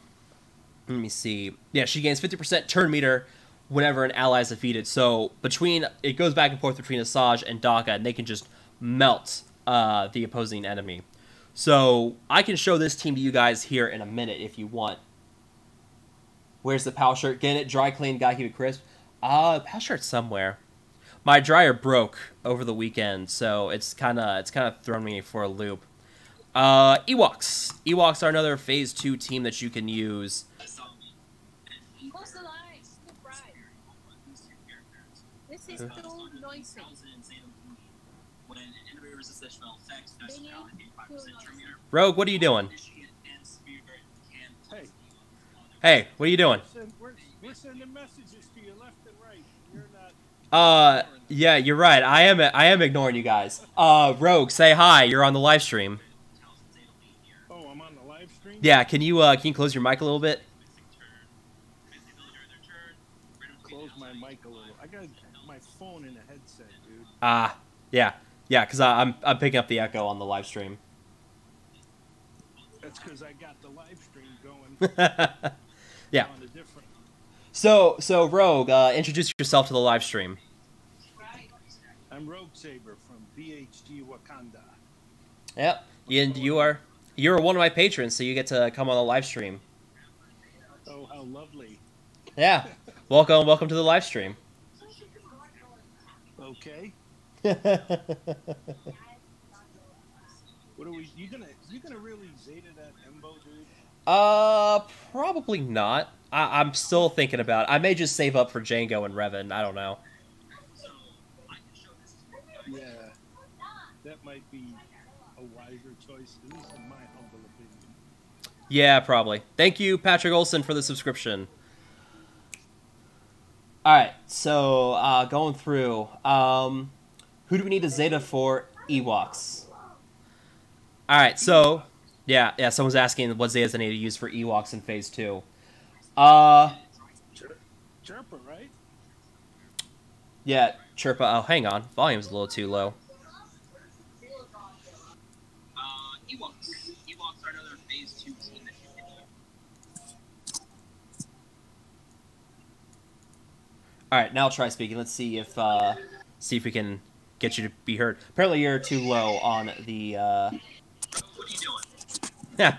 me see. Yeah, she gains 50% turn meter whenever an ally is defeated. So it goes back and forth between Asajj and Daka, and they can just melt the opposing enemy. So I can show this team to you guys here in a minute if you want. Where's the PAL shirt? Getting it dry clean, gotta keep it crisp. PAL shirt's somewhere. My dryer broke over the weekend, so it's kind of thrown me for a loop. Ewoks. Ewoks are another Phase 2 team that you can use. This is too noisy. Rogue, what are you doing? Hey. Hey, what are you doing? We're sending messages to you left and right. You're not. Yeah, you're right. I am ignoring you guys. Rogue, say hi. You're on the live stream. Oh, I'm on the live stream? Yeah, can you close your mic a little bit? Close my mic a little. I got my phone in a headset, dude. Yeah, because I'm picking up the echo on the live stream. That's because I got the live stream going. Yeah. On a different... So Rogue, introduce yourself to the live stream. I'm Rogue Saber from BHG Wakanda. Yep, and you're one of my patrons, so you get to come on the live stream. Oh, how lovely. Yeah, welcome to the live stream. Okay. What are we? You gonna really Zeta that Embo, dude? Probably not. I'm still thinking about it. I may just save up for Django and Revan. I don't know. Yeah, that might be a wiser choice, at least in my humble opinion. Yeah, probably. Thank you, Patrick Olson, for the subscription. Alright, so, going through, who do we need a Zeta for? Ewoks. Alright, so, yeah, someone's asking what Zetas I need to use for Ewoks in Phase 2. Chirpa, right? Yeah, Chirpa. Oh, hang on. Volume's a little too low. Ewoks. Ewoks are another Phase 2 team that you can use. Alright, now I'll try speaking. Let's see if we can get you to be heard. Apparently you're too low on the, What are you doing? Yeah.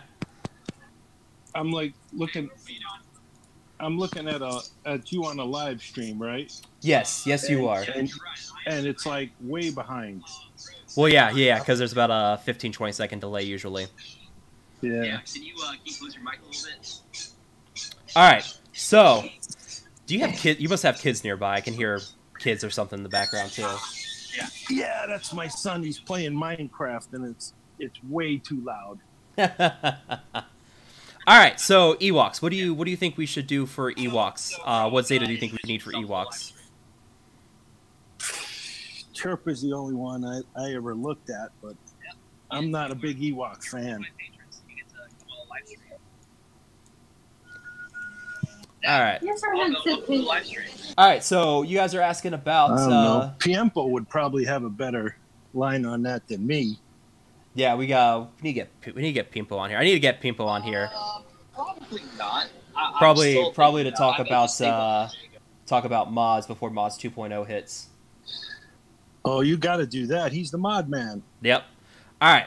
I'm like looking. I'm looking at you on a live stream, right? Yes, you are. And it's like way behind. Well, yeah, because there's about a 15-20 second delay usually. Yeah. Can you close your mic a little bit? All right. So, do you have kids? You must have kids nearby. I can hear kids or something in the background too. Yeah, that's my son. He's playing Minecraft, and it's way too loud. All right. So Ewoks. What do you think we should do for Ewoks? What Zeta do you think we need for Ewoks? Chirp is the only one I ever looked at, but I'm not a big Ewok fan. All right. All right. So you guys are asking about. I don't know. Piempo would probably have a better line on that than me. Yeah, we need to get Pimpo on here. I need to get Pimpo on here. Probably not. Probably to talk about mods before mods 2.0 hits. Oh, you got to do that. He's the mod man. Yep. All right.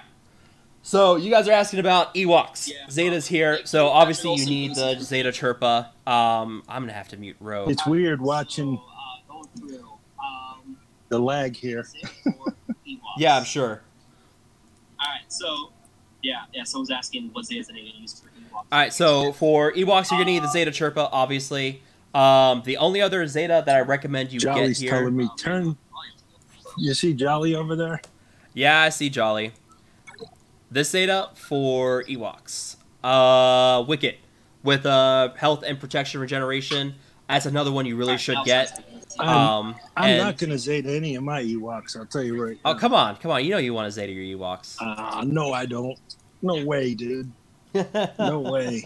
So you guys are asking about Ewoks. Yeah, Zeta's here. So obviously you need the Zeta Chirpa. I'm gonna have to mute Rogue. It's weird watching the lag here. Yeah, I'm sure. All right. So yeah. Someone's asking what Zetas I need to use for Ewoks. All right. So for Ewoks, you're gonna need the Zeta Chirpa, obviously. The only other Zeta that I recommend you Jolly's get here. Telling me turn. You see Jolly over there? Yeah, I see Jolly. This Zeta for Ewoks. Wicket with health and protection regeneration. That's another one you really should get. I'm not gonna Zeta any of my Ewoks. I'll tell you right now. Oh, come on. You know you want to Zeta your Ewoks. No, I don't. No way, dude. No way.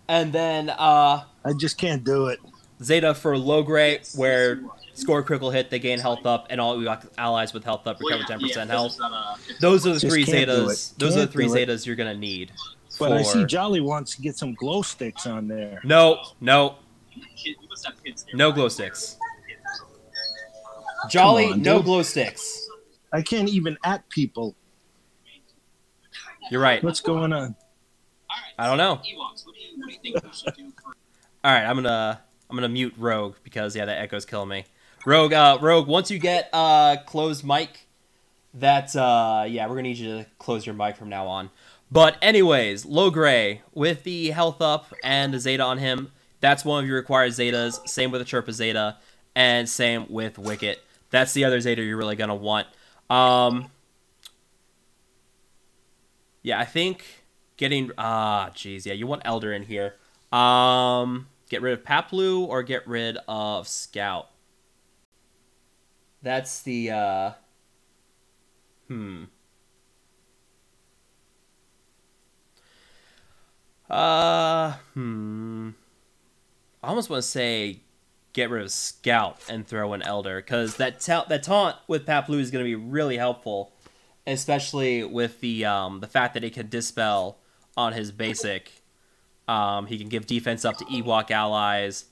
And then I just can't do it. Zeta for Logray, where score a critical hit, they gain health up, and all Ewok allies with health up recover 10% health. Those are the three Zetas. Those are the three Zetas you're gonna need. But I see Jolly wants to get some glow sticks on there. No. No glow sticks. Jolly, on, no dude. glow sticks. I can't even at people. You're right. What's going on? I don't know. Ewoks, what do you think we should do for... All right, I'm gonna mute Rogue because that echo's killing me. Rogue, once you get closed mic, that's we're gonna need you to close your mic from now on. But anyways, Logray with the health up and the Zeta on him, that's one of your required Zetas. Same with the Chirpa Zeta, and same with Wicket. That's the other Zeta you're really gonna want. Yeah, I think getting you want Elder in here. Get rid of Paplu or get rid of Scout. That's the I almost want to say get rid of Scout and throw in Elder, because that taunt with Paplu is going to be really helpful, especially with the fact that it can dispel on his basic. He can give defense up to Ewok allies.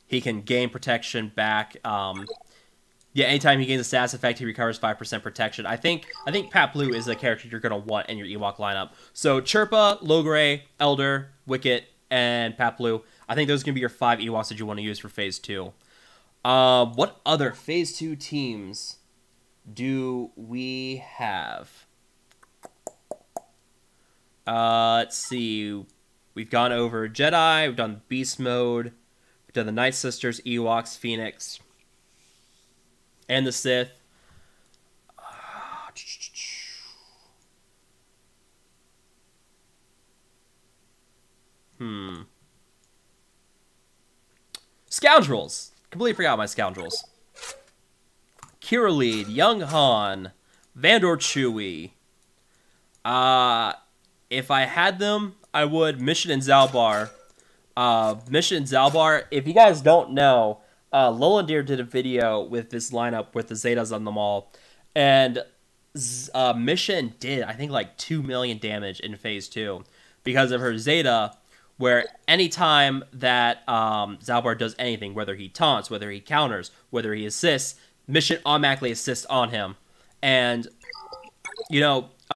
He can gain protection back. Anytime he gains a status effect, he recovers 5% protection. I think Paplu is the character you're going to want in your Ewok lineup. So Chirpa, Logray, Elder, Wicket, and Paplu. I think those are going to be your 5 Ewoks that you want to use for Phase 2. What other Phase 2 teams do we have? Let's see. We've gone over Jedi, we've done Beast Mode, we've done the Nightsisters, Ewoks, Phoenix, and the Sith. Scoundrels! Completely forgot my Scoundrels. Kira Lead, Young Han, Vandor Chewie. If I had them, I would Mission and Zalbar. Mission and Zalbar, if you guys don't know, Lolandir did a video with this lineup with the Zetas on them all. And Mission did, I think, like 2 million damage in Phase 2 because of her Zeta, where anytime that Zalbar does anything, whether he taunts, whether he counters, whether he assists, Mission automatically assists on him. And,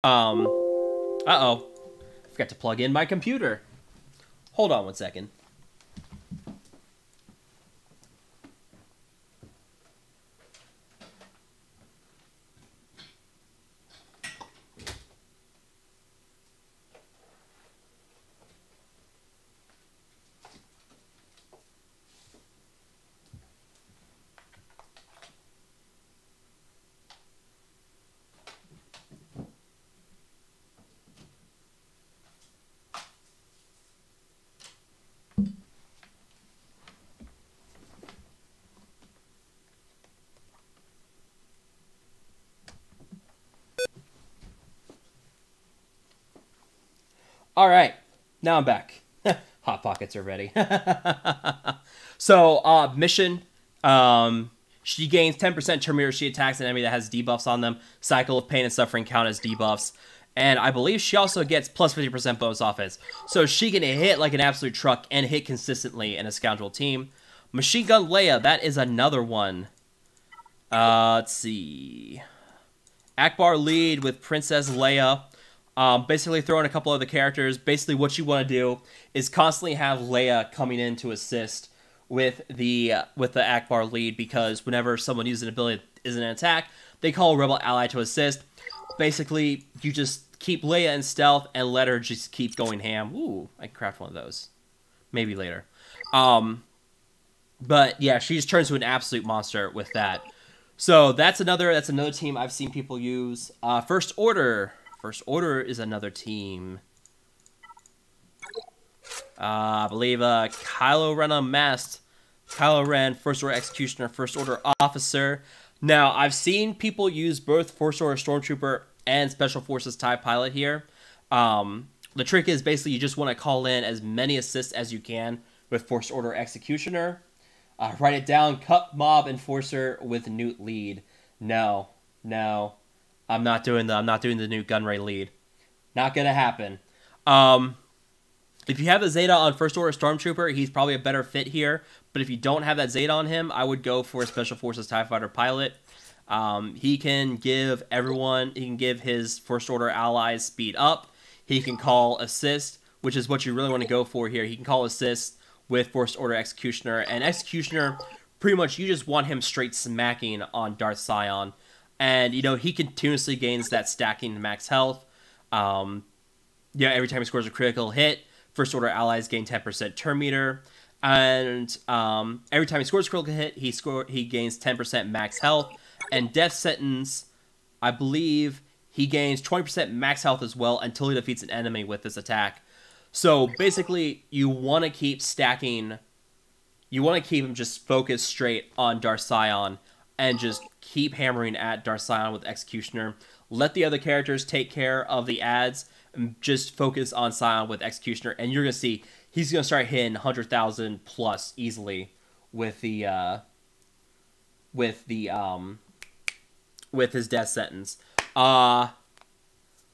uh-oh. Forgot to plug in my computer. Hold on one second. All right, now I'm back. Hot Pockets are ready. So, Mission, she gains 10% Terminator. She attacks an enemy that has debuffs on them. Cycle of Pain and Suffering count as debuffs. And I believe she also gets plus 50% bonus offense. So she can hit like an absolute truck and hit consistently in a Scoundrel team. Machine Gun Leia, that is another one. Let's see. Akbar Lead with Princess Leia. Basically throw in a couple other characters. Basically what you want to do is constantly have Leia coming in to assist with the Akbar Lead, because whenever someone uses an ability that isn't an attack, they call a rebel ally to assist. Basically, you just keep Leia in stealth and let her just keep going ham. Ooh, I can craft one of those. Maybe later. But yeah, she just turns into an absolute monster with that. So that's another team I've seen people use. First Order First Order is another team. I believe Kylo Ren Unmasked. Kylo Ren, First Order Executioner, First Order Officer. Now, I've seen people use both First Order Stormtrooper and Special Forces TIE Pilot here. The trick is basically you just want to call in as many assists as you can with First Order Executioner. Write it down, Cup Mob Enforcer with Newt lead. No. I'm not doing the Newt Gunray lead. Not gonna happen. If you have the Zeta on First Order Stormtrooper, he's probably a better fit here. But if you don't have that Zeta on him, I would go for a Special Forces TIE Fighter pilot. He can give his First Order allies speed up. He can call assist, which is what you really want to go for here. He can call assist with First Order Executioner. And Executioner, pretty much you just want him straight smacking on Darth Sion. And, he continuously gains that stacking max health. Every time he scores a critical hit, First Order allies gain 10% turn meter. And every time he scores a critical hit, he gains 10% max health. And Death Sentence, I believe, he gains 20% max health as well until he defeats an enemy with this attack. So basically, you want to keep stacking. You want to keep him just focused straight on Darth Sion and just keep hammering at Darth Sion with Executioner. Let the other characters take care of the ads and just focus on Sion with Executioner. And you're going to see he's going to start hitting 100,000 plus easily with his Death Sentence.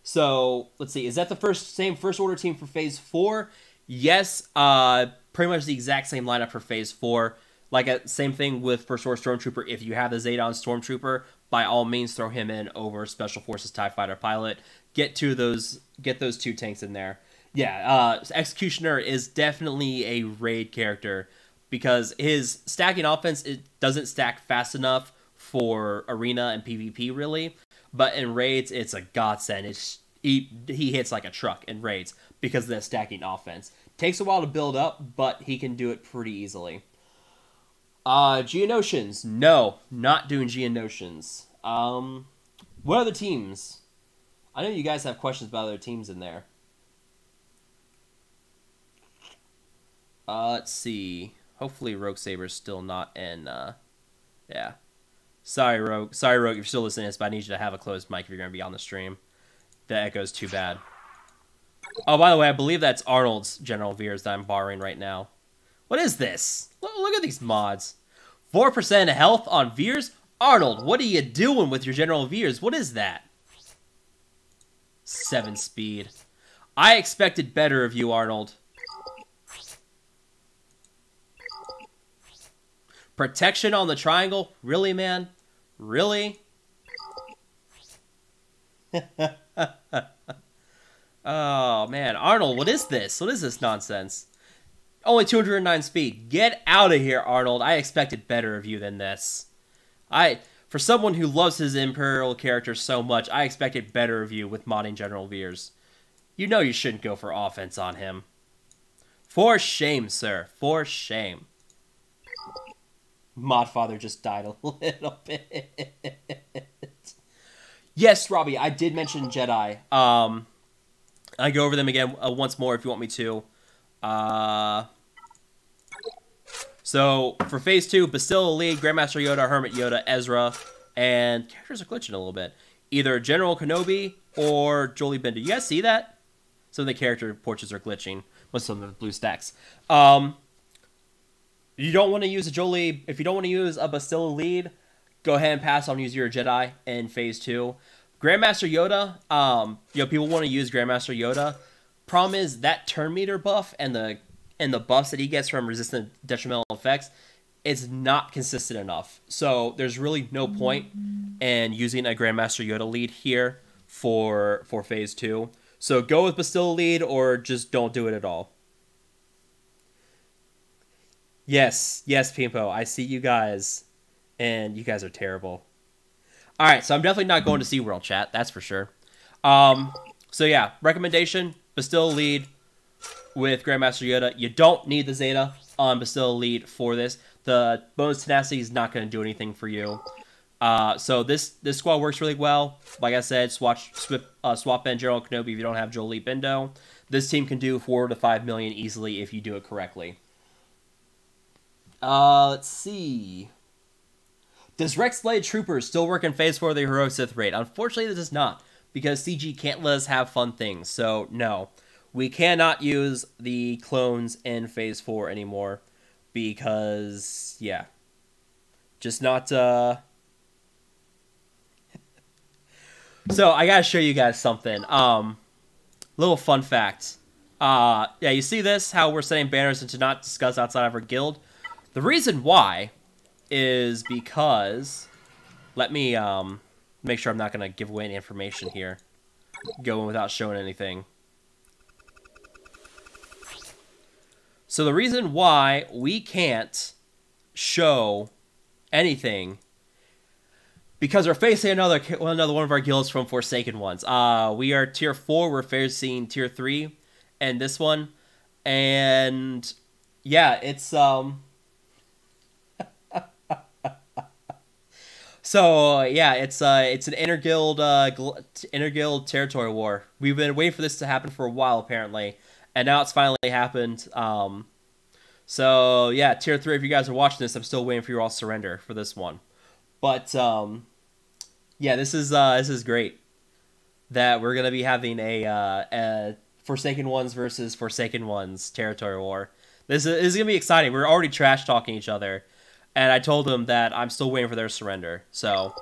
So let's see. Is that the same First Order team for Phase 4? Yes. Pretty much the exact same lineup for Phase 4. Same thing with First Order Stormtrooper. If you have the Zeta on Stormtrooper, by all means throw him in over Special Forces TIE Fighter pilot. Get those two tanks in there. Yeah. Executioner is definitely a raid character because his stacking offense, it doesn't stack fast enough for arena and PvP really, but in raids it's a godsend. He hits like a truck in raids because of that stacking offense. Takes a while to build up, but he can do it pretty easily. Geonosians, no, not doing Geonosians. What other teams? I know you guys have questions about other teams in there. Let's see. Hopefully Rogue Saber's still not in, yeah. Sorry, Rogue, if you're still listening to this, but I need you to have a closed mic if you're going to be on the stream. The echo's too bad. Oh, by the way, I believe that's Arnold's General Veers that I'm borrowing right now. What is this? Look at these mods. 4% health on Veers? Arnold, what are you doing with your General Veers? What is that? 7 speed. I expected better of you, Arnold. Protection on the triangle? Really, man? Really? Oh, man. Arnold, what is this? What is this nonsense? Only 209 speed. Get out of here, Arnold. I expected better of you than this. For someone who loves his Imperial character so much, I expected better of you with modding General Veers. You know you shouldn't go for offense on him. For shame, sir. For shame. Modfather just died a little bit. Yes, Robbie, I did mention Jedi. I go over them again once more if you want me to. So, for Phase 2, Bastilla Lead, Grandmaster Yoda, Hermit Yoda, Ezra, and characters are glitching a little bit. Either General Kenobi or Jolie Bender. You guys see that? Some of the character portraits are glitching with some of the blue stacks. You don't want to use a Jolie. If you don't want to use a Bastilla Lead, go ahead and pass on use your Jedi in Phase 2. Grandmaster Yoda, people want to use Grandmaster Yoda. Problem is that turn meter buff and the buffs that he gets from resistant detrimental effects, it's not consistent enough. So there's really no point in using a Grandmaster Yoda lead here for Phase 2. So go with Bastilla Lead or just don't do it at all. Yes, Pimpo, I see you guys, and you guys are terrible. All right, so I'm definitely not going to SeaWorld, chat, that's for sure. So yeah, recommendation, Bastilla Lead with Grandmaster Yoda. You don't need the Zeta on Bastilla Lead for this. The bonus tenacity is not going to do anything for you. So this squad works really well. Like I said, swap in General Kenobi if you don't have Joel Lee Bindo. This team can do 4 to 5 million easily if you do it correctly. Let's see. Does Rex Blade Troopers still work in Phase 4 of the Heroic Sith raid? Unfortunately, it does not, because CG can't let us have fun things. So, no. We cannot use the clones in Phase 4 anymore, because, yeah. Just not, So, I gotta show you guys something. Little fun fact. Yeah, you see this? How we're setting banners and to not discuss outside of our guild? The reason why is because... Let me, make sure I'm not gonna give away any information here. Going without showing anything. So the reason why we can't show anything, because we're facing another one of our guilds from Forsaken Ones. We are tier 4. We're facing tier 3, and this one, and yeah, it's So yeah, it's an inter-guild territory war. We've been waiting for this to happen for a while apparently, and now it's finally happened. So yeah, tier 3. If you guys are watching this, I'm still waiting for your all surrender for this one. But yeah, this is great that we're gonna be having a Forsaken Ones versus Forsaken Ones territory war. This is gonna be exciting. We're already trash talking each other, and I told them that I'm still waiting for their surrender. So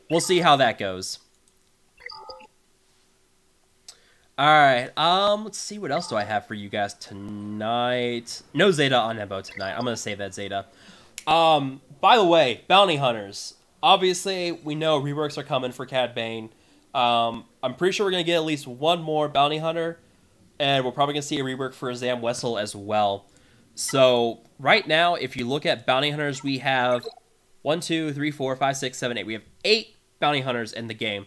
we'll see how that goes. All right. Let's see, what else do I have for you guys tonight? No Zeta on Embo tonight. I'm gonna save that Zeta. By the way, bounty hunters. Obviously, we know reworks are coming for Cad Bane. I'm pretty sure we're going to get at least one more bounty hunter, and we're probably going to see a rework for Zam Wessel as well. So, right now, if you look at bounty hunters, we have 1, 2, 3, 4, 5, 6, 7, 8. We have 8 bounty hunters in the game.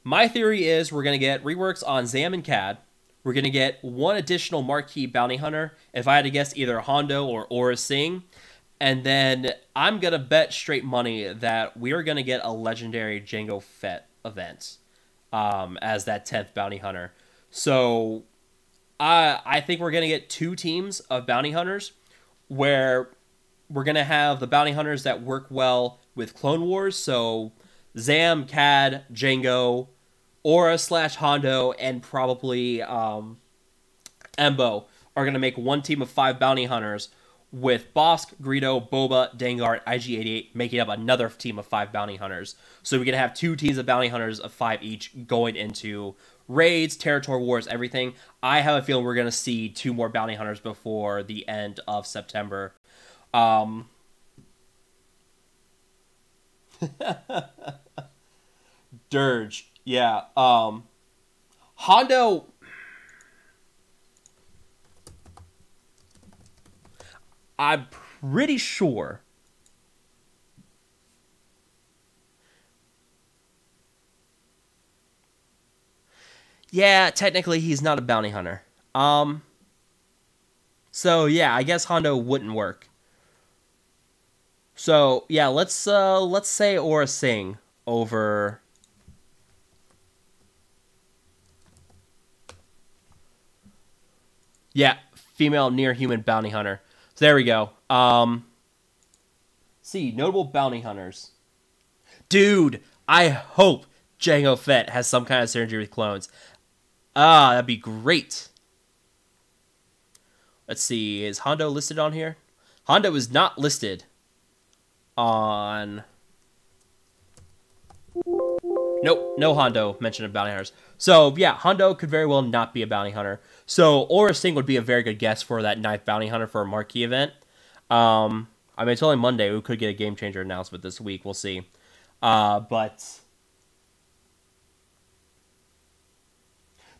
My theory is we're going to get reworks on Zam and Cad. We're going to get one additional marquee bounty hunter. If I had to guess, either Hondo or Aura Singh. And then I'm going to bet straight money that we are going to get a legendary Jango Fett event as that 10th bounty hunter. So I think we're going to get 2 teams of bounty hunters where we're going to have the bounty hunters that work well with Clone Wars. So Zam, Cad, Jango, Aura / Hondo, and probably Embo are going to make one team of 5 bounty hunters, with Bosk, Greedo, Boba, Dengar, and IG-88 making up another team of 5 bounty hunters. So we're going to have 2 teams of bounty hunters of 5 each going into raids, territory wars, everything. I have a feeling we're going to see 2 more bounty hunters before the end of September. Dirge. Yeah. Hondo... I'm pretty sure yeah, technically he's not a bounty hunter. So yeah, I guess Hondo wouldn't work. So yeah, let's say Aura Singh over yeah, female near human bounty hunter. There we go. See, notable bounty hunters. Dude, I hope Jango Fett has some kind of synergy with clones. That'd be great. Let's see, is Hondo listed on here? Hondo is not listed on... Nope, no Hondo mentioned of bounty hunters. So, yeah, Hondo could very well not be a bounty hunter. So, Aura Singh would be a very good guess for that 9th bounty hunter for a marquee event. I mean, it's only Monday. We could get a game changer announcement this week. We'll see. But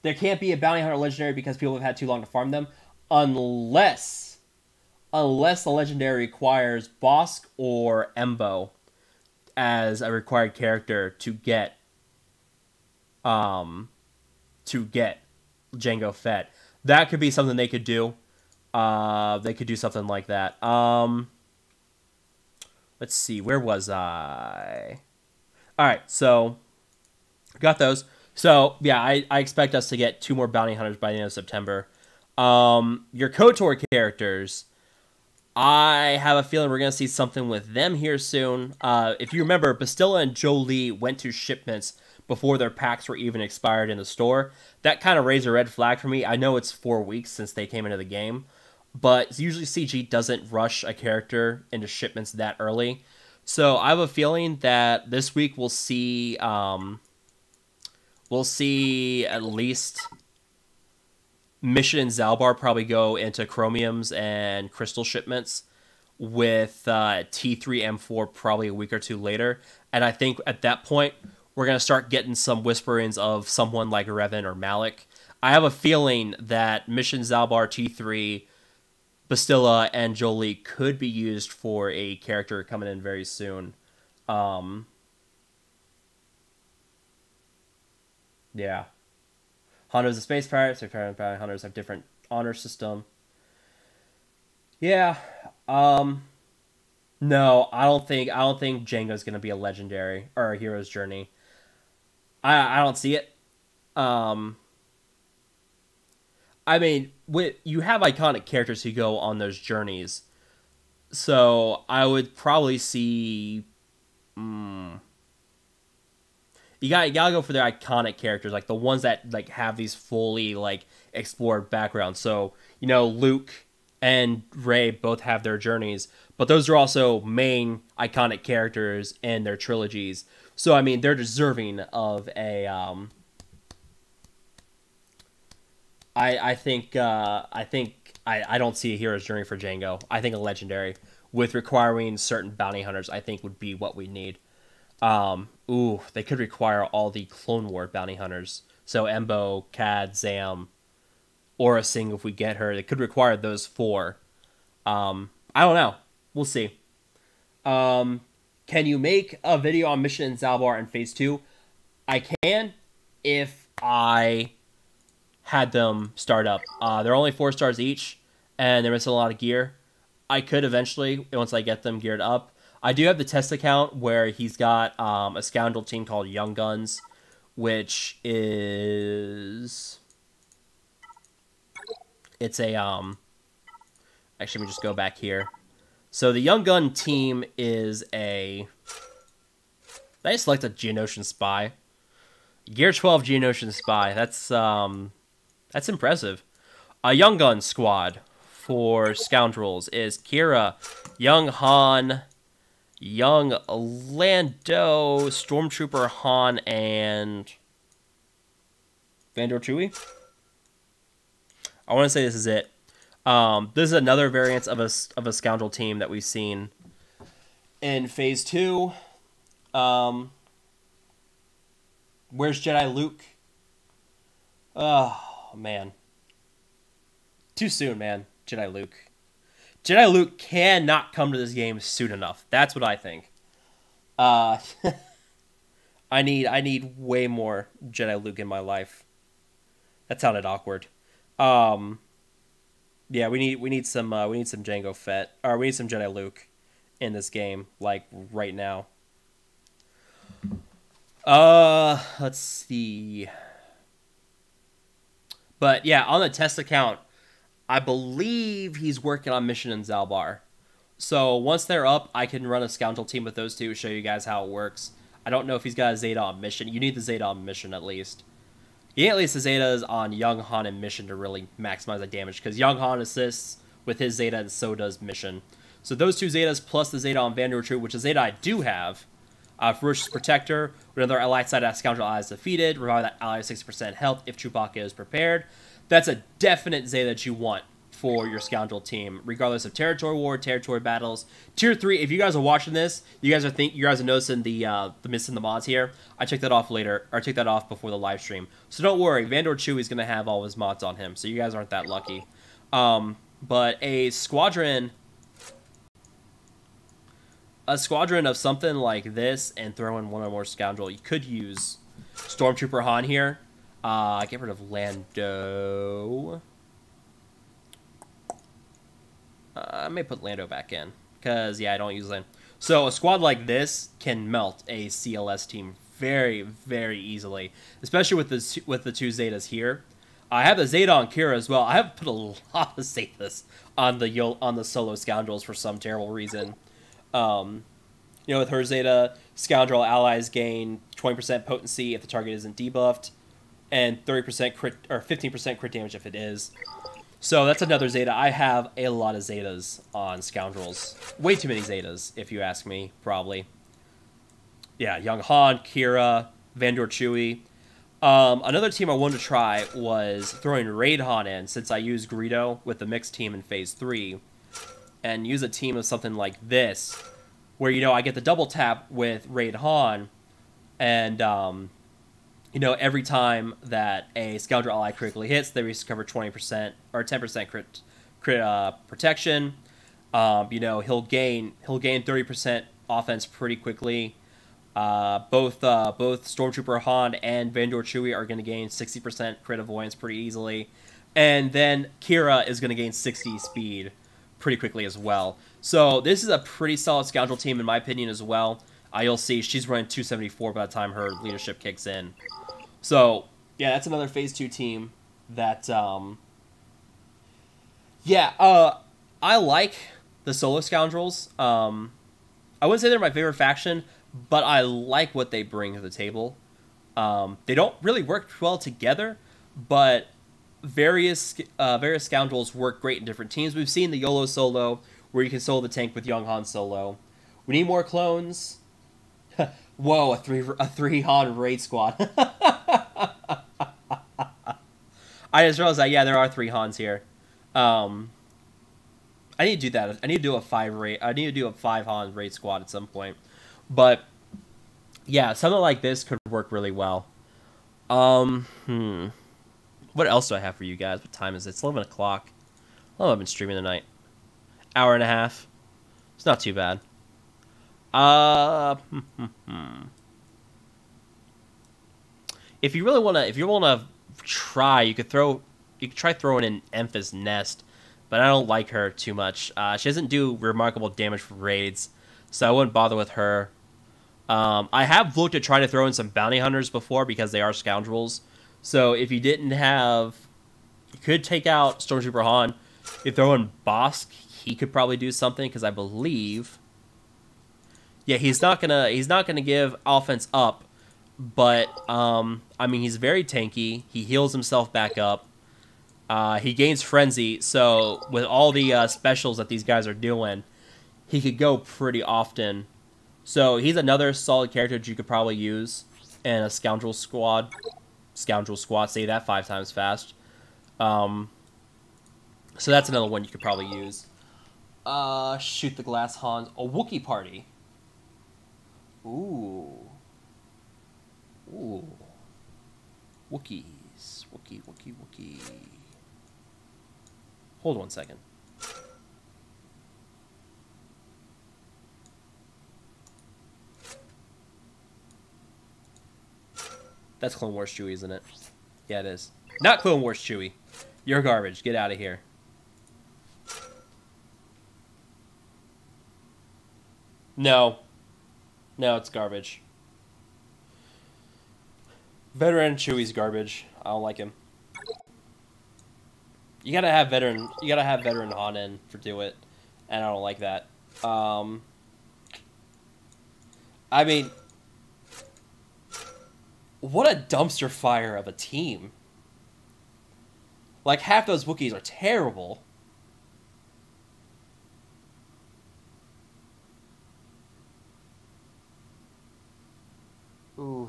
there can't be a bounty hunter legendary because people have had too long to farm them. Unless the legendary requires Bosk or Embo as a required character to get Jango Fett. That could be something they could do. They could do something like that. Let's see, where was I? All right, so got those. So yeah, I expect us to get 2 more bounty hunters by the end of September. Your KOTOR characters, I have a feeling we're gonna see something with them here soon. If you remember, Bastilla and Jolie went to shipments before their packs were even expired in the store. That kind of raised a red flag for me. I know it's 4 weeks since they came into the game, but usually CG doesn't rush a character into shipments that early. So I have a feeling that this week we'll see at least Mission and Zalbar probably go into chromiums and crystal shipments, with T3 M4 probably a week or 2 later. And I think at that point we're going to start getting some whisperings of someone like Revan or Malik. I have a feeling that Mission Zalbar, T3, Bastilla, and Jolie could be used for a character coming in very soon. Yeah. Honda's a space pirate, so hunters have different honor system. Yeah. No, I don't think Jango's gonna be a legendary or a hero's journey. I don't see it. I mean, you have iconic characters who go on those journeys, so I would probably see. You gotta go for their iconic characters, like the ones that like have these fully like explored backgrounds. So Luke and Rey both have their journeys, but those are also main iconic characters in their trilogies. So I mean, they're deserving of a. I don't see a hero's journey for Jango. I think a legendary with requiring certain bounty hunters, I think, would be what we need. They could require all the Clone War bounty hunters. So Embo, Cad, Zam, Aura Singh, if we get her. They could require those 4. I don't know. We'll see. Can you make a video on Mission and Zalbar in Phase 2? I can, if I had them start up. They're only 4 stars each, and they're missing a lot of gear. I could eventually, once I get them geared up. I do have the test account where he's got a Scoundrel team called Young Guns, which is... It's a... Actually, let me just go back here. So the Young Gun team is a... I just select a Geonosian Spy. Gear 12 Geonosian Spy. That's impressive. A Young Gun squad for Scoundrels is Kira, Young Han, Young Lando, Stormtrooper Han, and Vandor Chewie. I want to say this is it. This is another variant of a Scoundrel team that we've seen in Phase 2. Where's Jedi Luke? Oh, man. Too soon, man. Jedi Luke. Jedi Luke cannot come to this game soon enough. That's what I think. I need way more Jedi Luke in my life. That sounded awkward. Yeah, we need some Jango Fett, or we need some Jedi Luke in this game, like right now. Let's see. But yeah, on the test account, I believe he's working on Mission and Zalbar. So once they're up, I can run a Scoundrel team with those two, show you guys how it works. I don't know if he's got a Zeta on Mission. You need the Zeta on Mission at least. You need at least the Zetas on Young Han and Mission to really maximize the damage, because Young Han assists with his Zeta and so does Mission. So those 2 Zetas plus the Zeta on Vandor Chewie, which is a Zeta I do have. Ferocious Protector, when another allied side Scoundrel ally is defeated, revive that ally 60% health if Chewbacca is prepared. That's a definite Zeta that you want for your Scoundrel team, regardless of territory war, territory battles. Tier 3, if you guys are watching this, you guys are noticing the missing the mods here. I checked that off later, or checked that off before the live stream. So don't worry, Vandor Chewie is going to have all his mods on him, so you guys aren't that lucky. But a squadron of something like this, and throw in one or more Scoundrel, you could use Stormtrooper Han here. Get rid of Lando. I may put Lando back in, because, yeah, I don't use Lando. So a squad like this can melt a CLS team very, very easily, especially with the two Zetas here. I have the Zeta on Kira as well. I have put a lot of Zetas on the solo Scoundrels for some terrible reason. You know, with her Zeta, Scoundrel allies gain 20% potency if the target isn't debuffed, and 30% crit or 15% crit damage if it is. So that's another Zeta. I have a lot of Zetas on Scoundrels. Way too many Zetas, if you ask me, probably. Yeah, Young Han, Kira, Vandor Chewie. Another team I wanted to try was throwing Raid Han in, since I used Greedo with the mixed team in Phase 3, and use a team of something like this, where, you know, I get the double tap with Raid Han, and, you know, every time that a Scoundrel ally critically hits, they recover 20% or 10% crit protection. You know, he'll gain 30% offense pretty quickly. Both Stormtrooper Han and Vandor Chewie are going to gain 60% crit avoidance pretty easily, and then Kira is going to gain 60 speed pretty quickly as well. So this is a pretty solid Scoundrel team in my opinion as well. You'll see she's running 274 by the time her leadership kicks in. So yeah, that's another Phase 2 team that I like the solo Scoundrels. I wouldn't say they're my favorite faction, but I like what they bring to the table. They don't really work well together, but various Scoundrels work great in different teams. We've seen the YOLO solo, where you can solo the tank with Young Han solo. We need more clones. Whoa, a three Han raid squad. I just realized that, yeah, there are 3 Hans here. I need to do that. I need to do a 5 Han raid squad at some point. But yeah, something like this could work really well. What else do I have for you guys? What time is it? It's 11 o'clock. Oh, I've been streaming tonight. Hour and a half. It's not too bad. If you really wanna try, you could try throwing in Emphas Nest, but I don't like her too much. She doesn't do remarkable damage for raids, so I wouldn't bother with her. I have looked at trying to throw in some bounty hunters before because they are Scoundrels. So if you didn't have, you could take out Stormtrooper Han. You throw in Bosk, he could probably do something because I believe, yeah, he's not gonna give offense up, but I mean, he's very tanky. He heals himself back up. He gains frenzy, so with all the specials that these guys are doing, he could go pretty often. So he's another solid character that you could probably use in a Scoundrel squad. Say that 5 times fast. So that's another one you could probably use. Shoot the Glass Hans. A Wookiee party. Ooh. Wookiees. Wookie. Hold 1 second. That's Clone Wars Chewie, isn't it? Yeah, it is. Not Clone Wars Chewie. You're garbage. Get out of here. No. No, it's garbage. Veteran Chewie's garbage. I don't like him. You gotta have veteran Han in for do it, and I don't like that. I mean, what a dumpster fire of a team. Like, half those Wookiees are terrible. Ooh.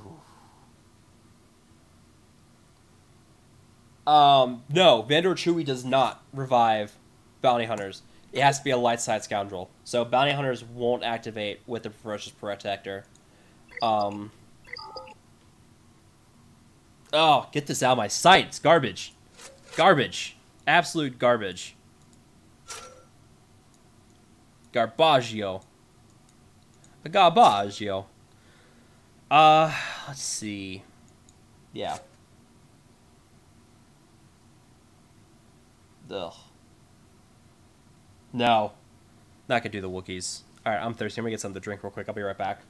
No, Vandor Chewie does not revive bounty hunters. It has to be a light side Scoundrel. So bounty hunters won't activate with the Ferocious Protector. Oh, get this out of my sight. It's garbage. Garbage. Absolute garbage. Garbaggio. Garbaggio. Let's see. Yeah. Ugh. No. Not gonna do the Wookiees. All right, I'm thirsty. I'm gonna get something to drink real quick. I'll be right back.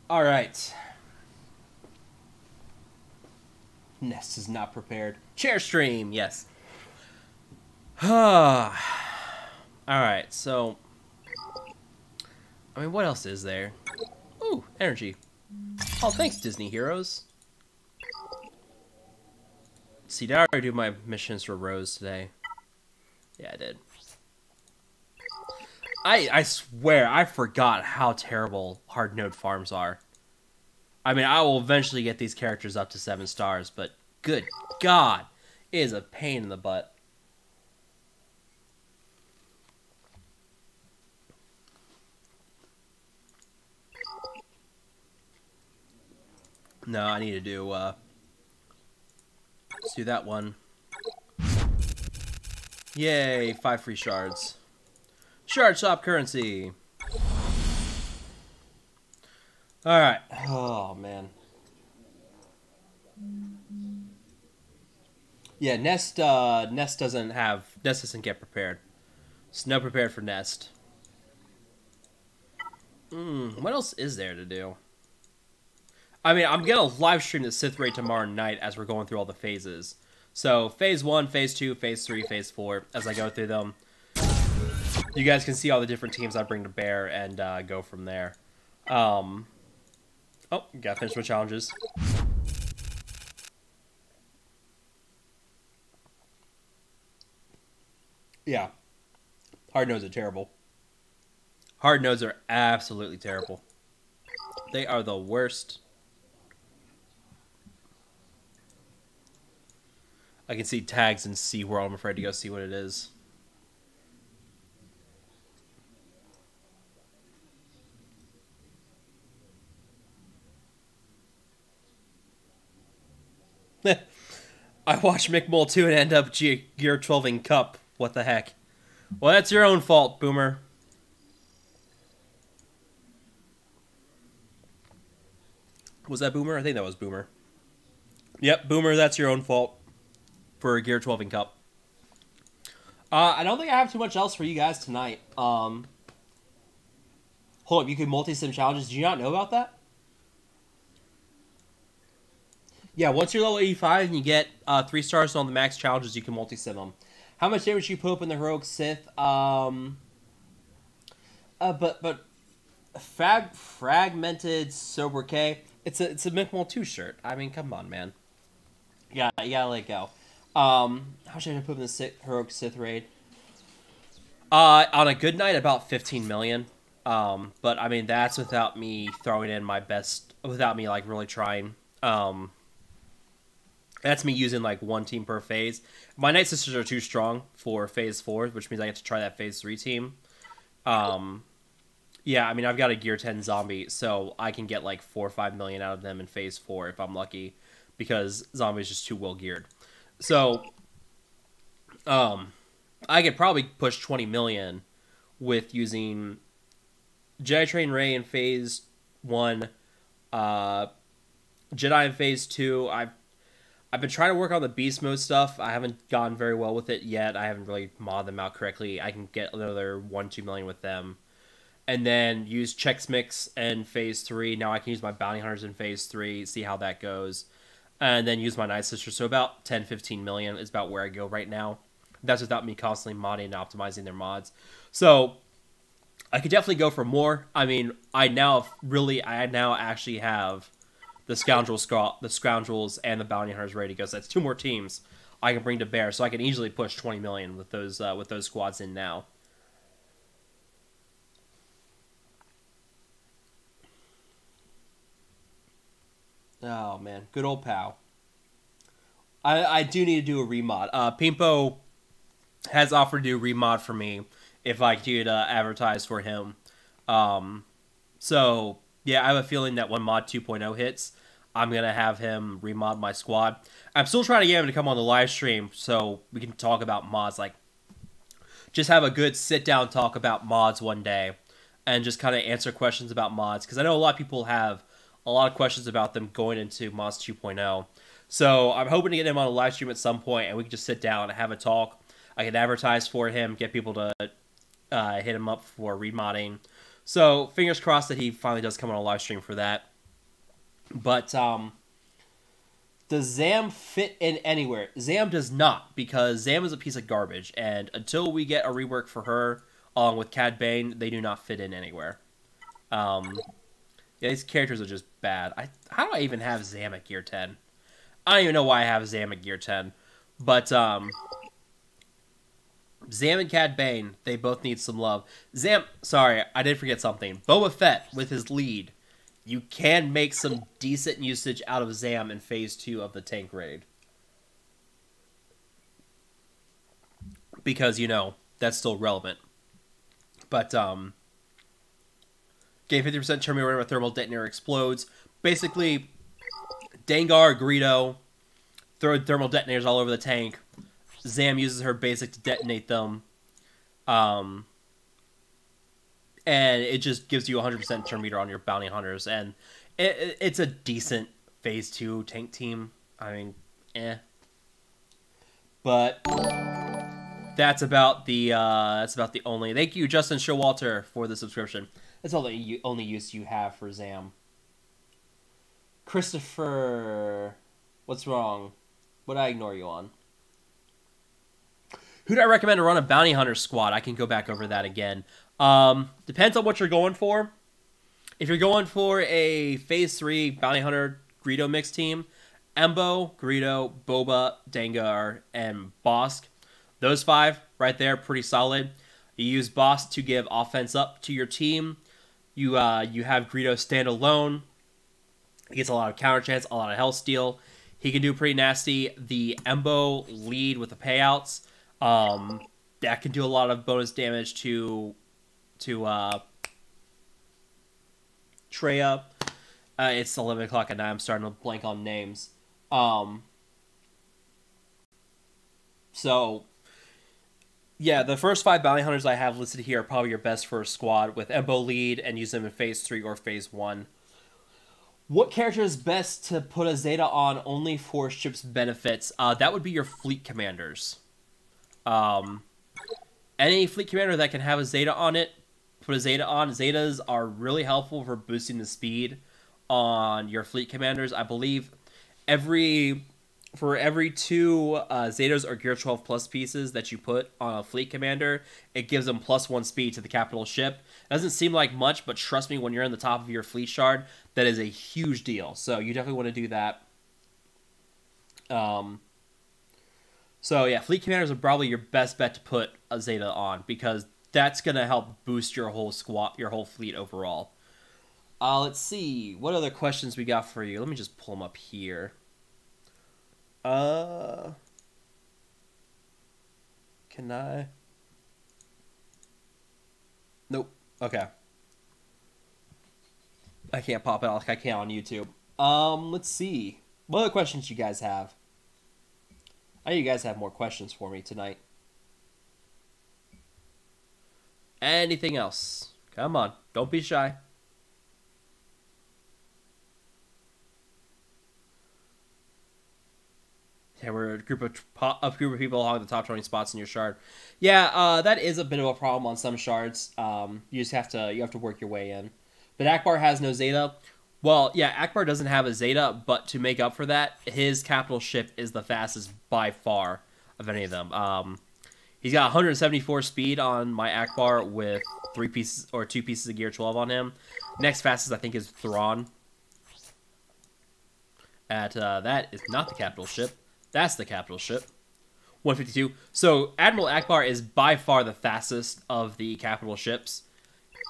All right. Nest is not prepared. Chair stream, yes. All right, so I mean, what else is there? Ooh, energy. Oh, thanks, Disney heroes. See, did I already do my missions for Rose today? Yeah, I did. I swear, I forgot how terrible hard node farms are. I mean, I will eventually get these characters up to 7 stars, but good God, it is a pain in the butt. No, I need to do, let's do that one. Yay, 5 free shards. Shard shop currency. Alright. Oh, man. Yeah, Nest doesn't get prepared. Snow prepared for Nest. What else is there to do? I mean, I'm gonna live stream the Sith raid tomorrow night as we're going through all the phases. So, phase 1, phase 2, phase 3, phase 4, as I go through them. You guys can see all the different teams I bring to bear and go from there. Oh, gotta finish my challenges. Yeah. Hard nodes are terrible. Hard nodes are absolutely terrible. They are the worst. I can see tags in SeaWorld. I'm afraid to go see what it is. I watched Mick Mole 2 and end up Gear 12ing Cup. What the heck? Well, that's your own fault, Boomer. Was that Boomer? I think that was Boomer. Yep, Boomer, that's your own fault for Gear 12ing Cup. I don't think I have too much else for you guys tonight. Hold up, you can multi-sim challenges. Do you not know about that? Yeah, once you're level 85 and you get 3 stars on the max challenges, you can multi-sim them. How much damage you put up in the Heroic Sith? Fragmented Sobriquet. It's a Mick 2 shirt. I mean, come on, man. Yeah, you gotta let it go. How should I put in the Heroic Sith raid? On a good night, about 15 million. But I mean, that's without me throwing in my best, without me like really trying. That's me using like 1 team per phase. My Nightsisters are too strong for phase 4, which means I get to try that phase 3 team. Yeah, I mean, I've got a Gear 10 zombie, so I can get like 4 or 5 million out of them in phase 4 if I'm lucky, because zombie's just too well geared. So, I could probably push 20 million with using Jedi Train Rey in phase 1, Jedi in phase 2. I've been trying to work on the beast mode stuff. I haven't gone very well with it yet. I haven't really modded them out correctly. I can get another 1-2 million with them. And then use Chex Mix in phase 3. Now I can use my Bounty Hunters in phase 3, see how that goes. And then use my Nightsister. So about 10-15 million is about where I go right now. That's without me constantly modding and optimizing their mods. So I could definitely go for more. I mean, I now actually have the Scoundrels and the Bounty Hunters ready to go. So that's 2 more teams I can bring to bear. So I can easily push 20 million with those squads in now. Oh man, good old POW. I do need to do a remod. Pimpo has offered to do a remod for me if I could advertise for him. So yeah, I have a feeling that when Mod 2.0 hits, I'm gonna have him remod my squad. I'm still trying to get him to come on the live stream so we can talk about mods. Like, just have a good sit down talk about mods one day, and just kind of answer questions about mods, because I know a lot of people have a lot of questions about them going into mods 2.0. So I'm hoping to get him on a live stream at some point, and we can just sit down and have a talk. I can advertise for him, get people to hit him up for remodding. So fingers crossed that he finally does come on a live stream for that. But does Zam fit in anywhere? Zam does not, because Zam is a piece of garbage, and until we get a rework for her, along with Cad Bane, they do not fit in anywhere. Yeah, these characters are just bad. How do I even have Zam at Gear 10? I don't even know why I have Zam at Gear 10. But Zam and Cad Bane, they both need some love. Zam, sorry, I did forget something. Boba Fett, with his lead, you can make some decent usage out of Zam in Phase 2 of the tank raid. Because, you know, that's still relevant. But, gain 50% turn whenever a thermal detonator explodes. Basically, Dengar, Greedo, throw thermal detonators all over the tank. Zam uses her basic to detonate them. And it just gives you 100% turn meter on your bounty hunters. And it's a decent Phase 2 tank team. I mean, eh. But that's about the only. Thank you, Justin Showalter, for the subscription. That's all the only use you have for Zam. Christopher, what's wrong? What did I ignore you on? Who do I recommend to run a bounty hunter squad? I can go back over that again. Depends on what you're going for. If you're going for a Phase 3 bounty hunter Greedo mix team, Embo, Greedo, Boba, Dengar, and Bosk. Those 5 right there, pretty solid. You use Bosk to give offense up to your team. You have Greedo stand alone. He gets a lot of counter chance, a lot of health steal. He can do pretty nasty. The Embo lead with the payouts. That can do a lot of bonus damage to Treya. It's 11 o'clock at night. I'm starting to blank on names. So, yeah, the first 5 bounty hunters I have listed here are probably your best for a squad with Embo lead, and use them in Phase 3 or Phase 1. What character is best to put a Zeta on only for ship's benefits? That would be your fleet commanders. Any fleet commander that can have a Zeta on it, put a Zeta on. Zetas are really helpful for boosting the speed on your fleet commanders. I believe for every 2 Zetas or Gear 12 plus pieces that you put on a fleet commander, it gives them +1 speed to the capital ship. Doesn't seem like much, but trust me, when you're in the top of your fleet shard, that is a huge deal. So you definitely want to do that. So yeah, fleet commanders are probably your best bet to put a Zeta on, because that's gonna help boost your whole squad, your whole fleet overall. Let's see what other questions we got for you. Let me just pull them up here. Can I? Nope. Okay. I can't pop it out like I can on YouTube. Let's see. What other questions you guys have? I know you guys have more questions for me tonight. Anything else? Come on. Don't be shy. Yeah, we're a group of people hogging the top 20 spots in your shard. Yeah, that is a bit of a problem on some shards. You have to work your way in. But Akbar has no Zeta. Well, yeah, Akbar doesn't have a Zeta, but to make up for that, his capital ship is the fastest by far of any of them. He's got 174 speed on my Akbar with 2 pieces of gear 12 on him. Next fastest I think is Thrawn. That is not the capital ship. That's the capital ship. 152. So Admiral Akbar is by far the fastest of the capital ships,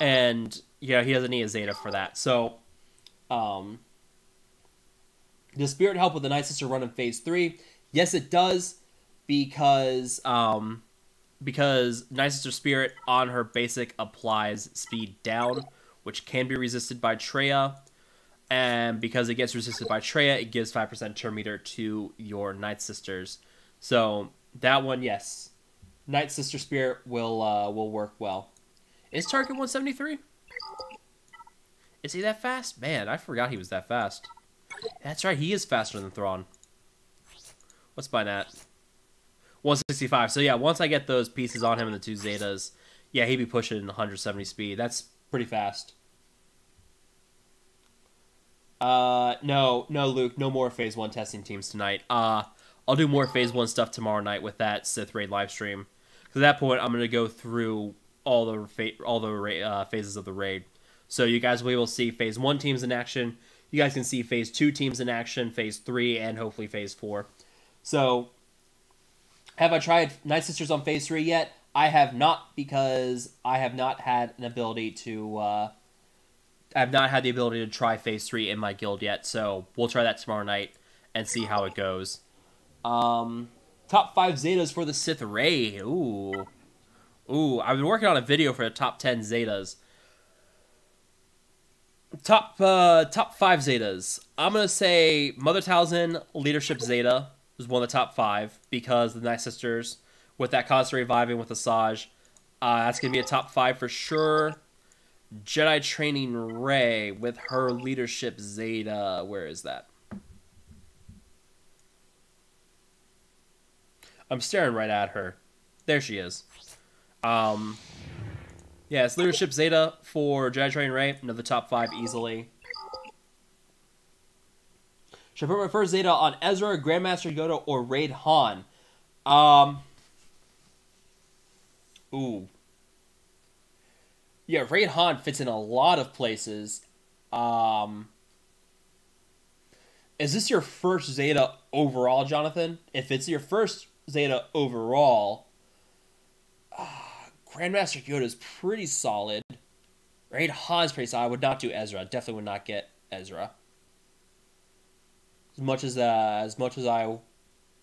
and yeah, he doesn't need a Zeta for that. So, does Spirit help with the Nightsister run in Phase 3? Yes, it does, because Nightsister Spirit on her basic applies speed down, which can be resisted by Traya, and because it gets resisted by Traya, it gives 5% turn meter to your Nightsisters. So that one, yes, Nightsister Spirit will work well. Is Tarkin 173? Is he that fast? Man, I forgot he was that fast. That's right, he is faster than Thrawn. What's my nat? 165. So yeah, once I get those pieces on him and the 2 Zetas, yeah, he'd be pushing 170 speed. That's pretty fast. No, Luke, no more Phase 1 testing teams tonight. I'll do more Phase 1 stuff tomorrow night with that Sith Raid livestream. Because at that point, I'm going to go through all the phases of the raid. So you guys will be able to see Phase 1 teams in action. You guys can see Phase 2 teams in action, Phase 3, and hopefully Phase 4. So, have I tried Nightsisters on Phase 3 yet? I have not, because I have not had an ability to... I've not had the ability to try Phase 3 in my guild yet, so we'll try that tomorrow night and see how it goes. Top 5 Zetas for the Sith Raid. Ooh, I've been working on a video for the top 10 Zetas. Top 5 Zetas. I'm gonna say Mother Talzin Leadership Zeta is one of the top 5 because the Nightsisters with that constant reviving with Asajj. That's gonna be a top 5 for sure. Jedi Training Rey with her Leadership Zeta. Where is that? I'm staring right at her. There she is. Yeah, it's Leadership Zeta for Jedi Training Rey. Another top 5 easily. Should I put my first Zeta on Ezra, Grandmaster Yoda, or Raid Han? Ooh. Yeah, Raid Han fits in a lot of places. Is this your first Zeta overall, Jonathan? If it's your first Zeta overall, Grandmaster Yoda is pretty solid. Raid Han's pretty solid. I would not do Ezra. Definitely would not get Ezra. As much as I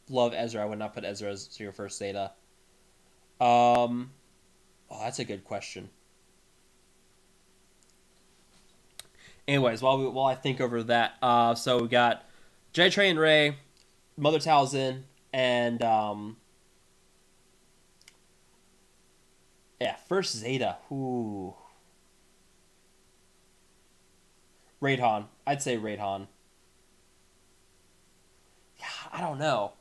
love Ezra, I would not put Ezra as your first Zeta. Oh, that's a good question. Anyways, while I think over that, so we got Jedi Training Rey, Mother Talzin, and yeah, first Zeta. Ooh, Raid Han. I'd say Raid Han. Yeah, I don't know.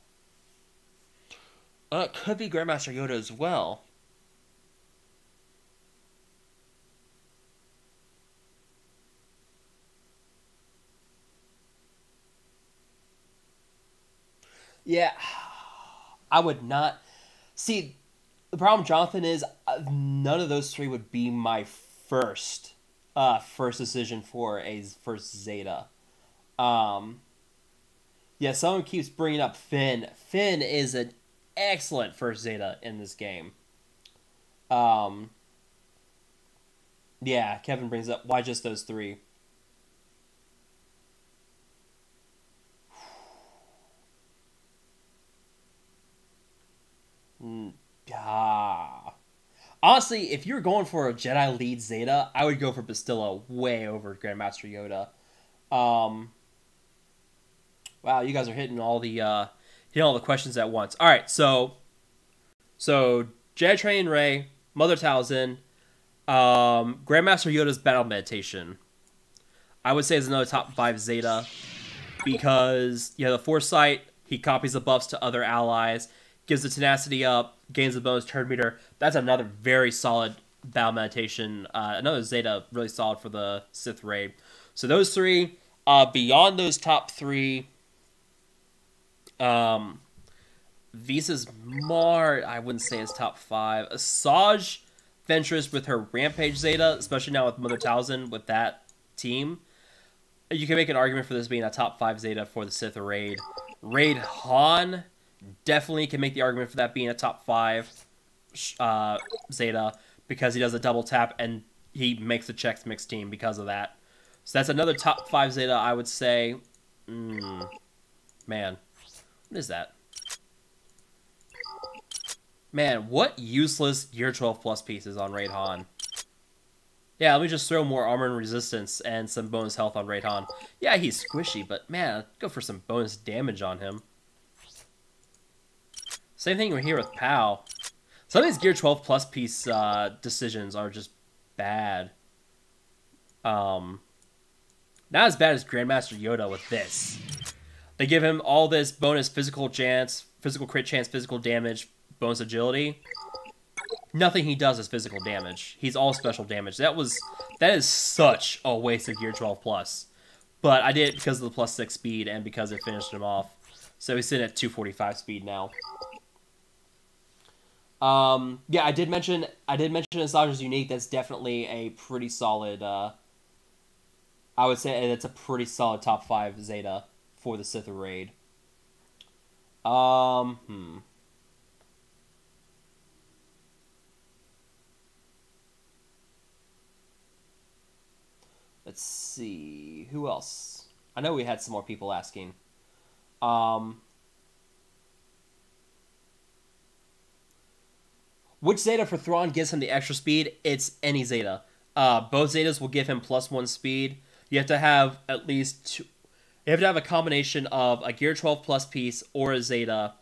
It could be Grandmaster Yoda as well. Yeah, I would not. See, the problem, Jonathan, is none of those 3 would be my first decision for a first Zeta. Yeah, someone keeps bringing up Finn. Finn is an excellent first Zeta in this game. Yeah, Kevin brings up, why just those 3? Honestly, if you're going for a Jedi lead Zeta, I would go for Bastilla way over Grandmaster Yoda. Wow, you guys are hitting all the questions at once. All right, so Jedi Training Rey, Mother Talzin, Grandmaster Yoda's Battle Meditation. I would say is another top 5 Zeta because the Foresight. He copies the buffs to other allies, gives the tenacity up, gains the bonus turn meter. That's another very solid Battle Meditation. Another Zeta really solid for the Sith Raid. So those 3. Beyond those top 3, Visa's Mart, I wouldn't say is top 5. Asajj Ventress with her Rampage Zeta, especially now with Mother Talzin with that team. You can make an argument for this being a top 5 Zeta for the Sith raid. Raid Han definitely can make the argument for that being a top 5 Zeta because he does a double tap and he makes the Chex Mix team because of that. So that's another top 5 Zeta, I would say. Man, what is that? Man, what useless Gear 12 Plus pieces on Raid Han. Yeah, let me just throw more armor and resistance and some bonus health on Raid Han. Yeah, he's squishy, but man, go for some bonus damage on him. Same thing here with Pow. Some of these Gear 12 Plus piece decisions are just bad. Not as bad as Grandmaster Yoda with this. They give him all this bonus physical chance, physical crit chance, physical damage, bonus agility. Nothing he does is physical damage. He's all special damage. That is such a waste of Gear 12 Plus. But I did it because of the plus 6 speed and because it finished him off. So he's sitting at 245 speed now. Yeah, I did mention Asajj is unique. That's definitely a pretty solid I would say it's a pretty solid top 5 Zeta for the Sith raid. Let's see. Who else? I know we had some more people asking. Which Zeta for Thrawn gives him the extra speed? It's any Zeta. Both Zetas will give him +1 speed. You have to have at least two. You have to have a combination of a Gear 12 Plus piece or a Zeta,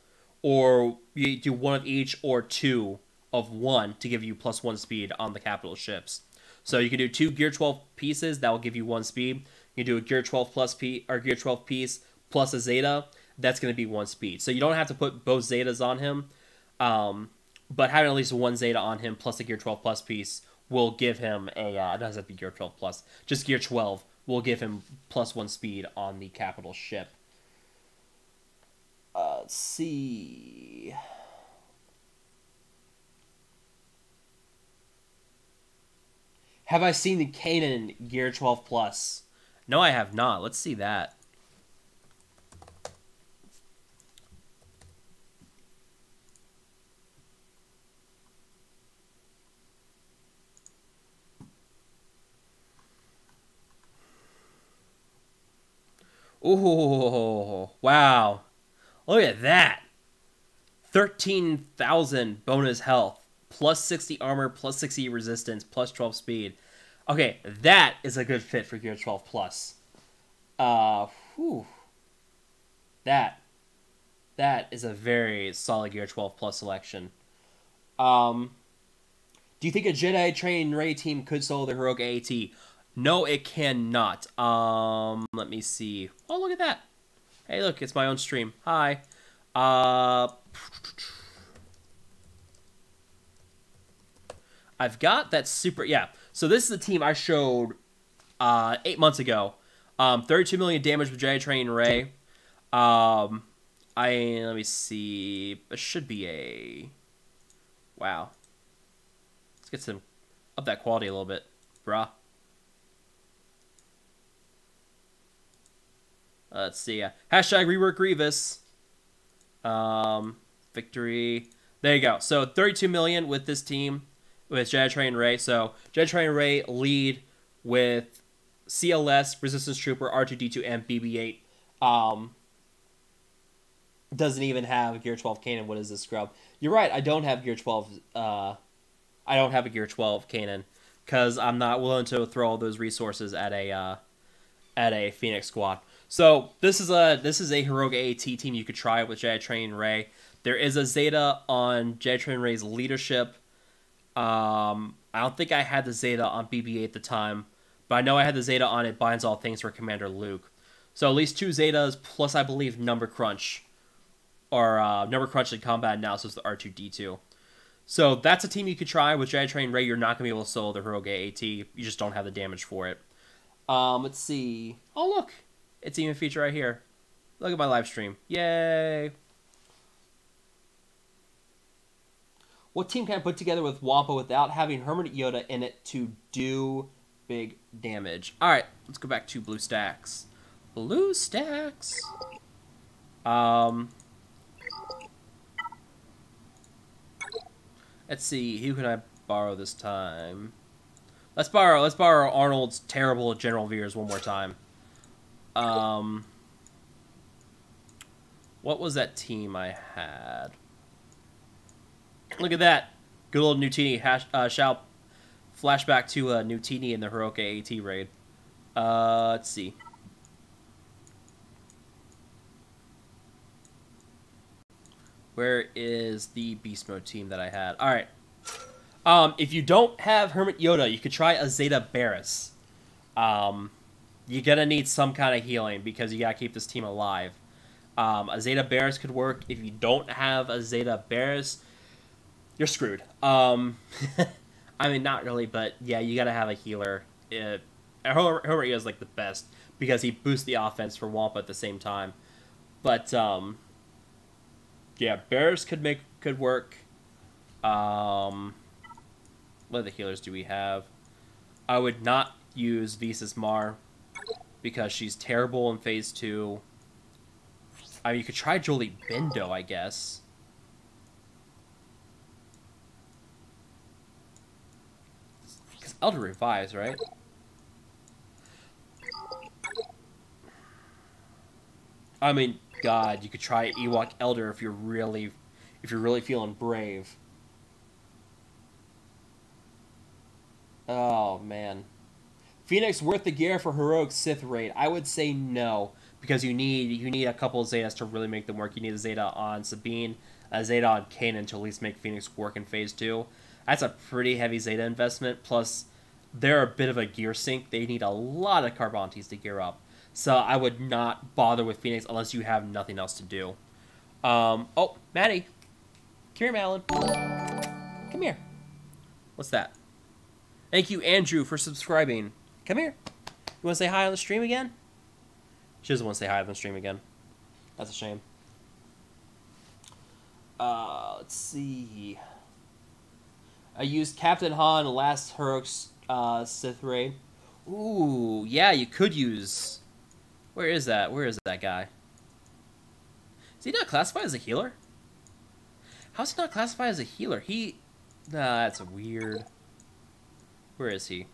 or you do one of each or two of one to give you +1 speed on the capital ships. So you can do 2 Gear 12 pieces, that will give you 1 speed. You can do a Gear 12 Plus or Gear 12 piece plus a Zeta, that's going to be 1 speed. So you don't have to put both Zetas on him, but having at least 1 Zeta on him plus a Gear 12 Plus piece will give him a, it doesn't have to be Gear 12 Plus, just Gear 12 will give him +1 speed on the capital ship. Let's see. Have I seen the Kanan Gear 12 Plus? No, I have not. Let's see that. Ooh, wow. Look at that. 13,000 bonus health, plus 60 armor, plus 60 resistance, plus 12 speed. Okay, that is a good fit for Gear 12 Plus. Whew. That is a very solid Gear 12 Plus selection. Do you think a Jedi trained Rey team could solo the heroic AAT? No, it cannot. Let me see. Oh, look at that. Hey, look, it's my own stream. Hi. I've got that super... Yeah, so this is the team I showed 8 months ago. 32 million damage with Jedi Train Rey. Let me see. It should be a... Wow. Let's get some... up that quality a little bit, brah. Let's see. Hashtag rework Grievous. Victory. There you go. So 32 million with this team with Jedi Train Rey. So Jedi Train Rey lead with CLS, Resistance Trooper, R2D2, and BB-8. Doesn't even have Gear 12 Kanan. What is this scrub? You're right. I don't have Gear 12. I don't have a Gear 12 Kanan because I'm not willing to throw all those resources at a Phoenix squad. So this is a heroic AAT team you could try with Jedi Train Rey. There is a Zeta on Jedi Train Rey's leadership. I don't think I had the Zeta on BB-8 at the time, but I know I had the Zeta on It Binds All Things for Commander Luke. So at least 2 Zetas plus I believe Number Crunch, or Number Crunch in combat now, so it's the R2D2. So that's a team you could try with Jedi Train Rey. You're not gonna be able to solo the heroic AAT. You just don't have the damage for it. Let's see. Oh look. It's even featured right here. Look at my live stream. Yay! What team can I put together with Wampa without having Hermit Yoda in it to do big damage? All right, let's go back to blue stacks. Blue stacks. Let's see. Who can I borrow this time? Let's borrow Arnold's terrible General Veers one more time. What was that team I had? Look at that. Good old Nutini. Shall flashback to Nutini in the Hiroka AT raid. Let's see. Where is the Beast Mode team that I had? Alright. If you don't have Hermit Yoda, you could try a Zeta Barris. You're gonna need some kind of healing because you gotta keep this team alive. A Zeta Barris could work. If you don't have a Zeta Barris, you're screwed. I mean, not really, but yeah, you gotta have a healer. Hermit Yoda is like the best because he boosts the offense for Wampa at the same time. But yeah, Barris could work. What other healers do we have? I would not use Visas Mar because she's terrible in Phase 2. I mean, you could try Jolie Bindo, I guess. Because Elder revives, right? I mean, God, you could try Ewok Elder if you're really feeling brave. Oh man, Phoenix worth the gear for heroic Sith raid? I would say no, because you need a couple of Zetas to really make them work. You need a Zeta on Sabine, a Zeta on Kanan to at least make Phoenix work in Phase 2. That's a pretty heavy Zeta investment. Plus, they're a bit of a gear sink. They need a lot of Carbontes to gear up. So I would not bother with Phoenix unless you have nothing else to do. Oh, Maddie. Come here, Malin. Come here. What's that? Thank you, Andrew, for subscribing. Come here. You want to say hi on the stream again? She doesn't want to say hi on the stream again. That's a shame. Let's see. I used Captain Han last heroic Sith raid. Ooh, yeah, you could use... Where is that? Where is that guy? Is he not classified as a healer? How's he not classified as a healer? He... Nah, that's weird. Where is he?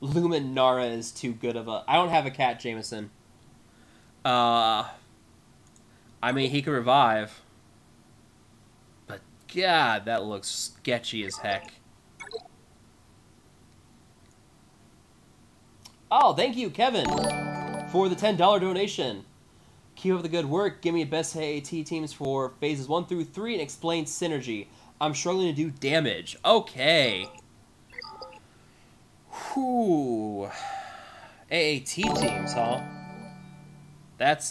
Luminara is too good of a... I don't have a cat, Jameson. I mean, he could revive. But, God, that looks sketchy as heck. Oh, thank you, Kevin, for the $10 donation. Keep up the good work. Give me best AAT teams for phases 1 through 3 and explain synergy. I'm struggling to do damage. Okay. Whew. AAT teams, huh? That's,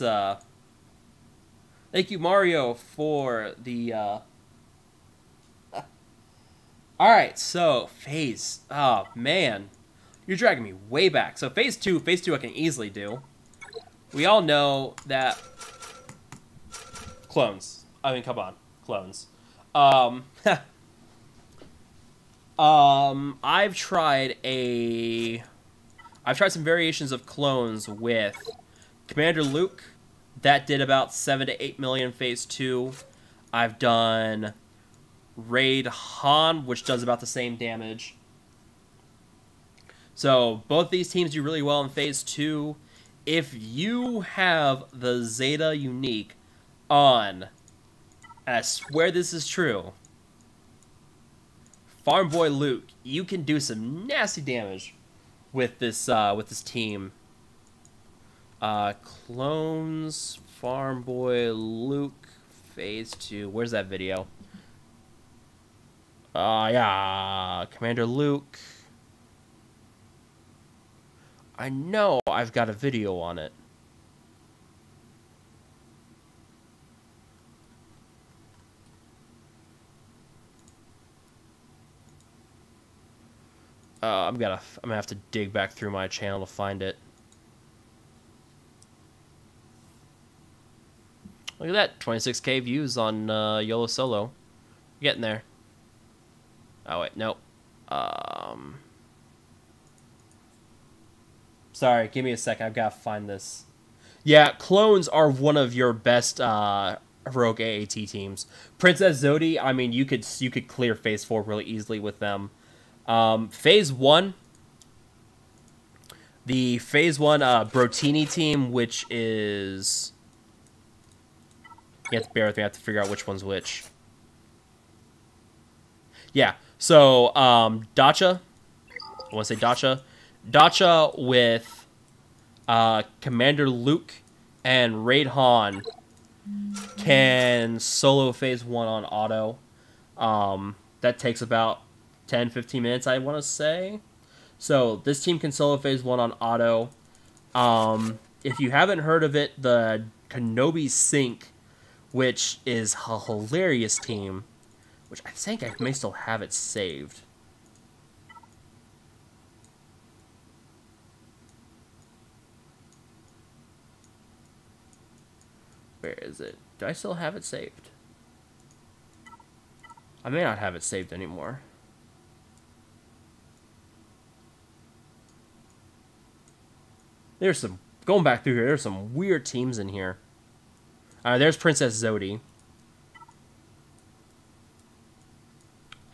Thank you, Mario, for the, Alright, so, phase. Oh, man. You're dragging me way back. So, phase 2 I can easily do. We all know that... Clones. I mean, come on. Clones. I've tried some variations of clones with Commander Luke. That did about 7 to 8 million phase 2. I've done Raid Han, which does about the same damage. So both these teams do really well in phase 2. If you have the Zeta unique on, and I swear this is true, Farm Boy Luke, you can do some nasty damage with this team. Clones, Farm Boy Luke, phase 2. Where's that video? Yeah, Commander Luke. I know I've got a video on it. I'm gonna have to dig back through my channel to find it. Look at that, 26k views on YOLO Solo. Getting there. Oh wait, nope. Sorry, give me a second. I've got to find this. Yeah, clones are one of your best heroic AAT teams. Princess Zodi, I mean, you could clear Phase 4 really easily with them. Phase 1, the Phase 1 Brotini team, which is... You have to bear with me. I have to figure out which one's which. Yeah, so Dacha. I want to say Dacha. Dacha with Commander Luke and Raid Han can solo Phase 1 on auto. That takes about 10-15 minutes, I want to say. So this team can solo Phase 1 on auto. If you haven't heard of it, the Kenobi Sync, which is a hilarious team, which I think I may still have it saved. Where is it? Do I still have it saved? I may not have it saved anymore. There's some... Going back through here, there's some weird teams in here. There's Princess Zodi.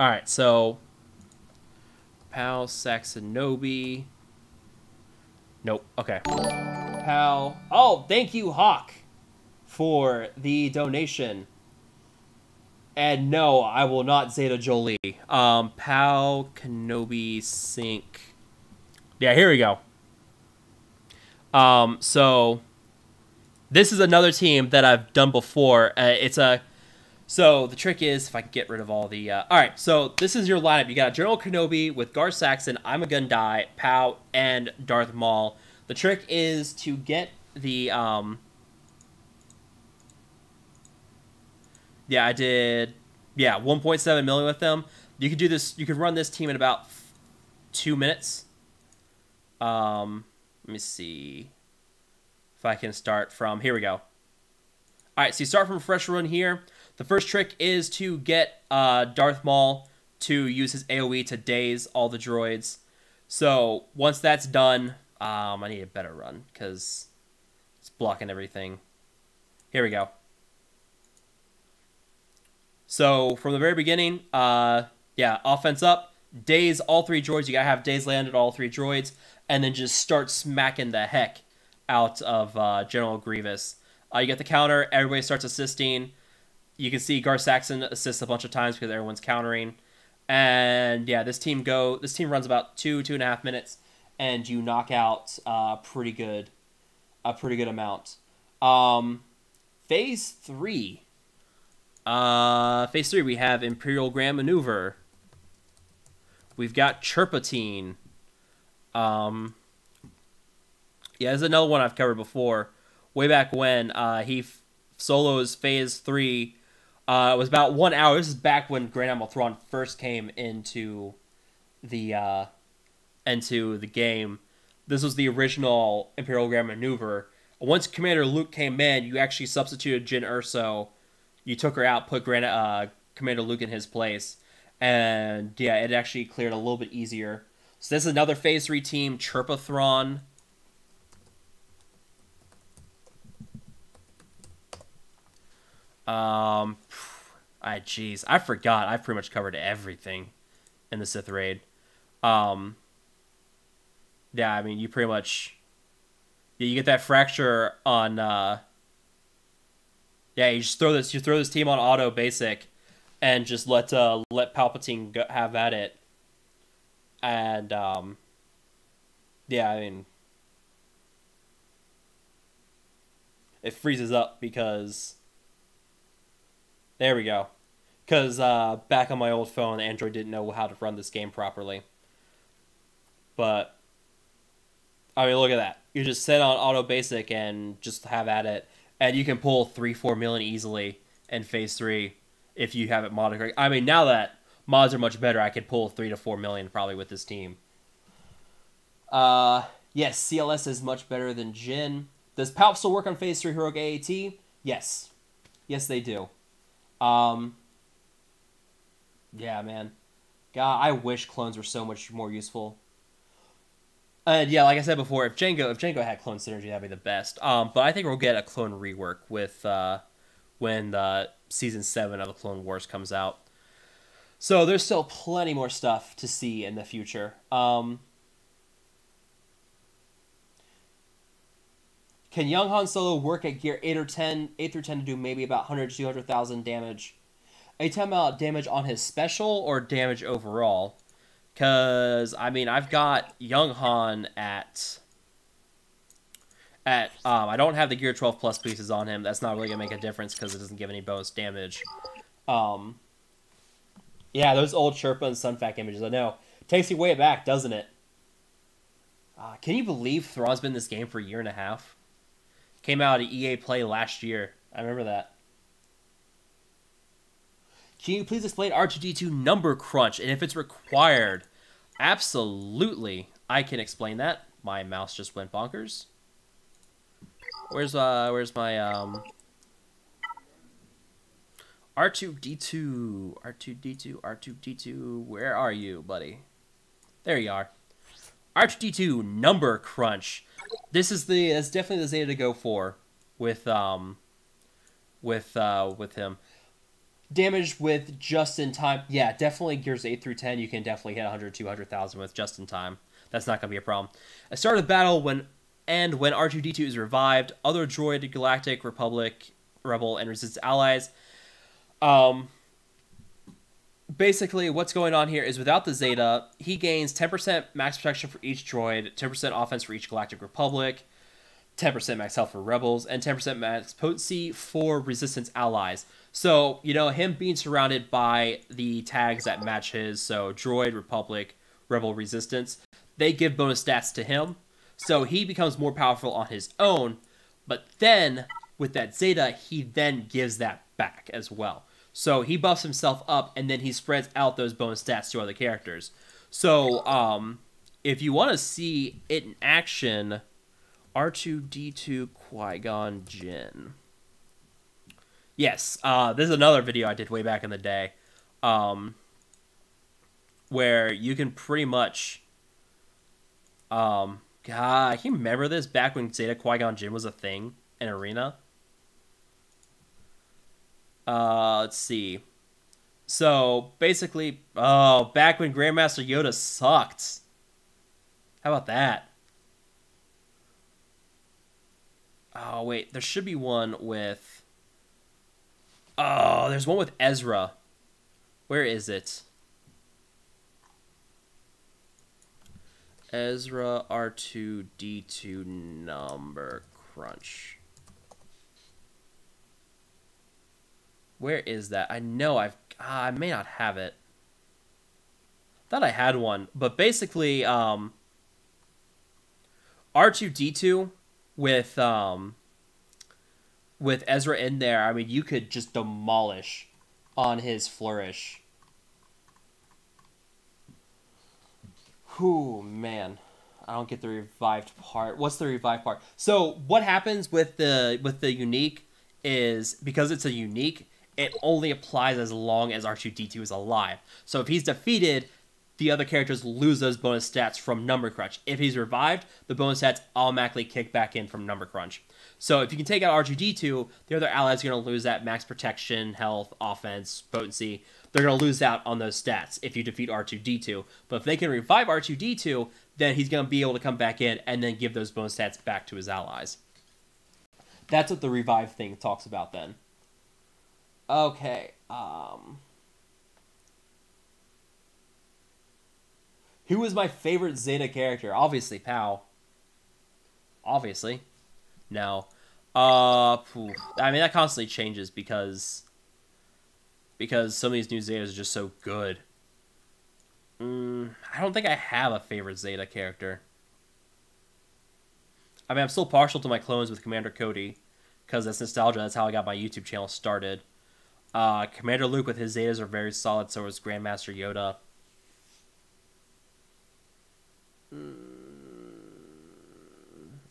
Alright, so... Pal, Saxonobi... Nope, okay. Pal... Oh, thank you, Hawk, for the donation. And no, I will not Zeta Jolie. Pal, Kenobi, Sync... Yeah, here we go. So... This is another team that I've done before. So the trick is, if I can get rid of all the... Alright, so this is your lineup. You got General Kenobi with Gar Saxon, I'm a Gundai, Pow, and Darth Maul. The trick is to get the... Yeah, I did... Yeah, 1.7 million with them. You could do this... You could run this team in about 2 minutes. Let me see... If I can start from... Here we go. Alright, so you start from a fresh run here. The first trick is to get Darth Maul to use his AoE to daze all the droids. So, once that's done... I need a better run, because it's blocking everything. Here we go. So, from the very beginning, yeah, offense up, daze all 3 droids. You gotta have daze landed all 3 droids, and then just start smacking the heck out of General Grievous. You get the counter, everybody starts assisting. You can see Gar Saxon assists a bunch of times because everyone's countering. And yeah, this team runs about 2.5 minutes, and you knock out a pretty good amount. Phase 3. Phase 3, we have Imperial Grand Maneuver. We've got Chirpatine. Yeah, this is another one I've covered before. Way back when he solos Phase 3. It was about 1 hour. This is back when Grand Admiral Thrawn first came into the game. This was the original Imperial Grand Maneuver. Once Commander Luke came in, you actually substituted Jyn Erso. You took her out, put Commander Luke in his place. And yeah, it actually cleared a little bit easier. So this is another Phase 3 team, Chirpathron. Jeez, I forgot. I've pretty much covered everything in the Sith raid. Yeah, I mean, you pretty much... Yeah, you get that fracture on... Yeah, you just throw this team on auto basic, and just let Palpatine have at it. And yeah, I mean, it freezes up because there we go. Because back on my old phone, Android didn't know how to run this game properly. But I mean, look at that. You just set on auto basic and just have at it. And you can pull 3-4 million easily in Phase 3 if you have it modded correctly. I mean, now that mods are much better, I could pull 3 to 4 million probably with this team. Yes, CLS is much better than Jyn. Does Palp still work on Phase 3 Heroic AAT? Yes. Yes, they do. Um, yeah, man. God, I wish clones were so much more useful. And yeah, like I said before, if Django had clone synergy, that'd be the best. But I think we'll get a clone rework with when season 7 of the Clone Wars comes out. So there's still plenty more stuff to see in the future. Can young Han Solo work at gear 8 or 10, 8 through 10 to do maybe about 100 to 200,000 damage? Are you talking about damage on his special or damage overall? Because, I mean, I've got young Han at I don't have the gear 12 plus pieces on him. That's not really going to make a difference because it doesn't give any bonus damage. Yeah, those old Sherpa and Sunfac images, I know. Takes you way back, doesn't it? Can you believe Thrawn's been in this game for a year and a half? Came out at EA Play last year. I remember that. Can you please explain R2-D2 number crunch and if it's required? Absolutely. I can explain that. My mouse just went bonkers. Where's my R2-D2, R2-D2, R2-D2, where are you, buddy? There you are. R2-D2 number crunch. That's definitely the Zeta to go for with him. Damage with just in time. Yeah, definitely gears 8 through 10 you can definitely hit 100 200,000 with just in time. That's not going to be a problem. At start of battle when R2-D2 is revived, other droid Galactic Republic Rebel and Resistance allies. Basically, what's going on here is without the Zeta, he gains 10% max protection for each droid, 10% offense for each Galactic Republic, 10% max health for Rebels, and 10% max potency for Resistance allies. So, you know, him being surrounded by the tags that match his, so Droid, Republic, Rebel, Resistance, they give bonus stats to him. So he becomes more powerful on his own, but then, with that Zeta, he then gives that back as well. So he buffs himself up, and then he spreads out those bonus stats to other characters. So, if you want to see it in action, R2-D2 Qui-Gon Jinn. Yes, this is another video I did way back in the day, where you can pretty much, God, can you remember this back when Zeta Qui-Gon Jinn was a thing in Arena? Let's see. So, basically, back when Grandmaster Yoda sucked. How about that? Oh, wait, there should be one with... Oh, there's one with Ezra. Where is it? Ezra R2-D2 number crunch. Where is that? I know I may not have it. Thought I had one, but basically, R2-D2 with Ezra in there, I mean, you could just demolish on his flourish. Whew, man. I don't get the revived part. What's the revived part? So, what happens with the unique is, because it's a unique, it only applies as long as R2-D2 is alive. So if he's defeated, the other characters lose those bonus stats from Number Crunch. If he's revived, the bonus stats automatically kick back in from Number Crunch. So if you can take out R2-D2, the other allies are going to lose that max protection, health, offense, potency. They're going to lose out on those stats if you defeat R2-D2. But if they can revive R2-D2, then he's going to be able to come back in and then give those bonus stats back to his allies. That's what the revive thing talks about then. Okay, who was my favorite Zeta character? Obviously, Pow. Obviously. No. I mean, that constantly changes because some of these new Zetas are just so good. I don't think I have a favorite Zeta character. I mean, I'm still partial to my clones with Commander Cody, because that's nostalgia. That's how I got my YouTube channel started. Commander Luke with his Zetas are very solid, so is Grandmaster Yoda.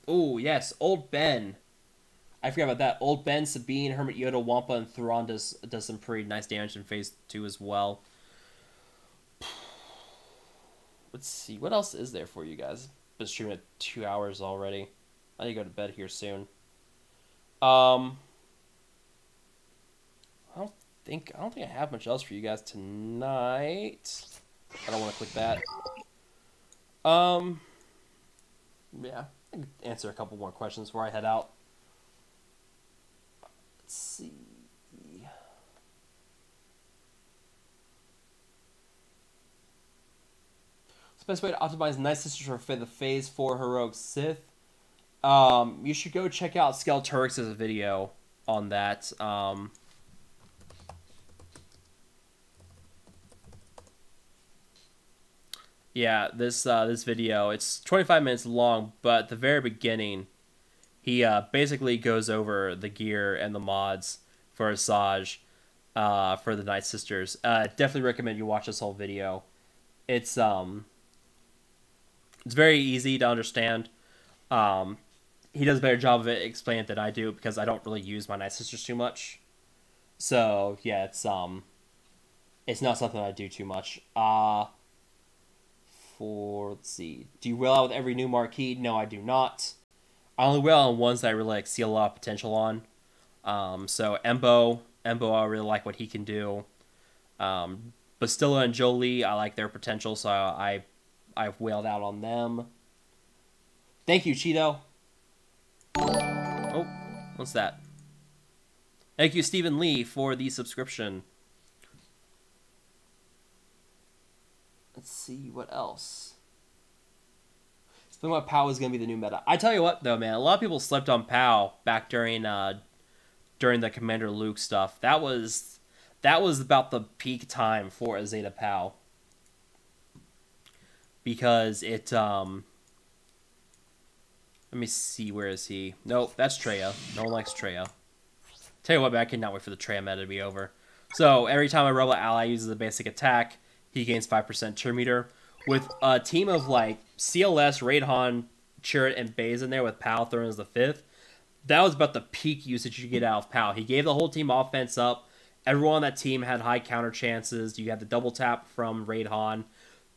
Oh, yes, Old Ben. I forgot about that. Old Ben, Sabine, Hermit Yoda, Wampa, and Thrawn does some pretty nice damage in Phase 2 as well. Let's see. What else is there for you guys? Been streaming at 2 hours already. I need to go to bed here soon. I don't think I have much else for you guys tonight. I don't want to click that. Yeah, I can answer a couple more questions before I head out. Let's see. What's the best way to optimize Nightsister for the Phase 4 Heroic Sith? You should go check out Skelturix's video on that. Yeah, this video, it's 25 minutes long, but at the very beginning, he basically goes over the gear and the mods for Asajj for the Nightsisters. Definitely recommend you watch this whole video. It's very easy to understand. He does a better job of it explaining it than I do because I don't really use my Nightsisters too much. So yeah, it's not something I do too much. Let's see, do you wheel out with every new marquee? No, I do not. I only wheel on ones that I really like see a lot of potential on. So Embo, I really like what he can do. Bastilla and Jolie, I like their potential, so I've whaled out on them. Thank you, Cheeto. Oh, what's that? Thank you, Stephen Lee, for the subscription. Let's see, what else? Something about POW is going to be the new meta. I tell you what, though, man. A lot of people slept on POW back during the Commander Luke stuff. That was about the peak time for a Zeta POW. Because it, let me see, where is he? Nope, that's Traya. No one likes Traya. Tell you what, man, I cannot wait for the Traya meta to be over. So, every time a robot ally uses a basic attack, he gains 5% turn meter. With a team of like CLS, Raidhan, Chirrut, and Baze in there with POW thrown as the 5th, that was about the peak usage you get out of POW. He gave the whole team offense up. Everyone on that team had high counter chances. You had the double tap from Raidhan.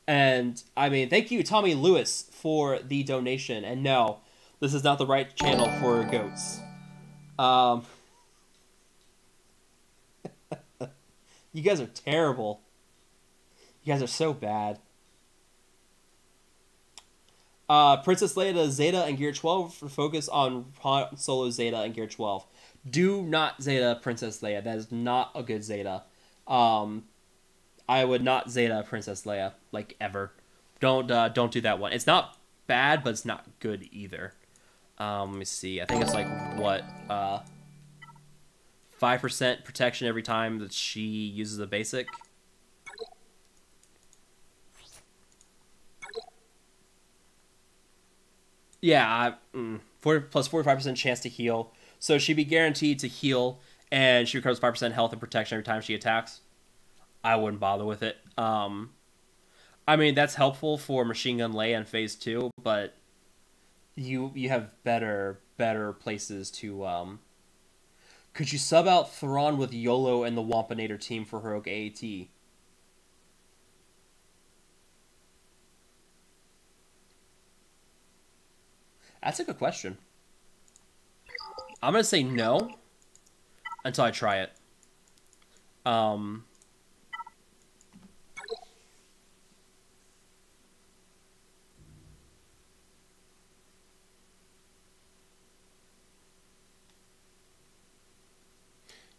And, I mean, thank you, Tommy Lewis, for the donation. And no, this is not the right channel for goats. You guys are terrible. You guys are so bad. Princess Leia to Zeta and Gear 12 for focus on Han Solo Zeta and Gear 12. Do not Zeta Princess Leia. That is not a good Zeta. I would not Zeta Princess Leia, like, ever. Don't do that one. It's not bad, but it's not good either. Let me see. I think it's like, what, 5% protection every time that she uses a basic. Yeah, 40 plus 45% chance to heal. So she'd be guaranteed to heal, and she recovers 5% health and protection every time she attacks. I wouldn't bother with it. I mean, that's helpful for Machine Gun Leia in Phase 2, but you have better places to... Could you sub out Thrawn with YOLO and the Wampanator team for Heroic AAT? That's a good question. I'm going to say no until I try it.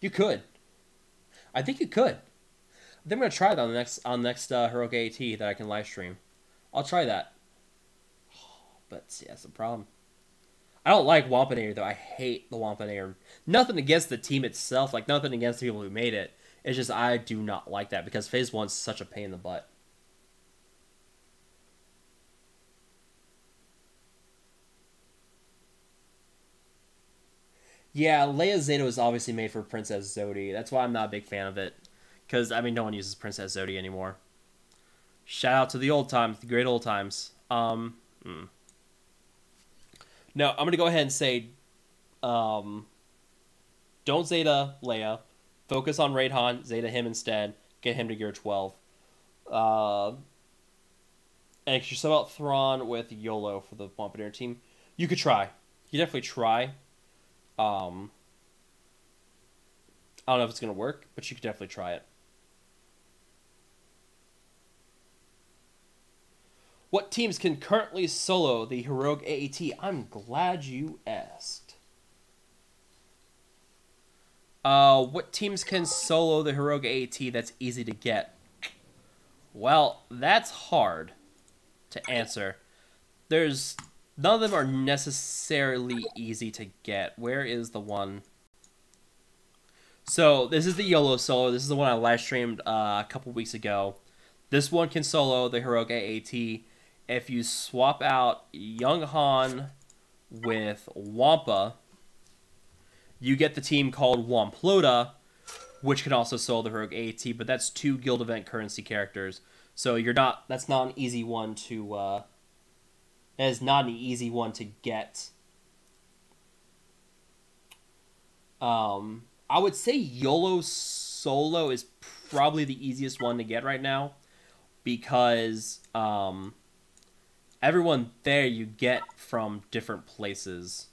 You could. I think you could. I think I'm going to try that on the next Heroic AAT that I can live stream. I'll try that. But see, that's the problem. I don't like Wampanator, though. I hate the Wampanator. Nothing against the team itself. Like, nothing against the people who made it. It's just I do not like that because Phase 1's such a pain in the butt. Yeah, Leia Zeta was obviously made for Princess Zodi. That's why I'm not a big fan of it. Because, I mean, no one uses Princess Zodi anymore. Shout out to the old times, the great old times. No, I'm going to go ahead and say don't Zeta Leia. Focus on Raid-Han, Zeta him instead. Get him to gear 12. And if you're sub out Thrawn with YOLO for the Wampanair team, you could try. You definitely try. I don't know if it's going to work, but you could definitely try it. What teams can currently solo the heroic AAT? I'm glad you asked. What teams can solo the heroic AAT that's easy to get? Well, that's hard to answer. None of them are necessarily easy to get. Where is the one? So, this is the YOLO solo. This is the one I live streamed a couple weeks ago. This one can solo the heroic AAT. If you swap out Young Han with Wampa, you get the team called Wamplota, which can also solo the heroic AAT, but that's 2 guild event currency characters. So that's not an easy one to that is not an easy one to get. I would say YOLO solo is probably the easiest one to get right now, because everyone there you get from different places.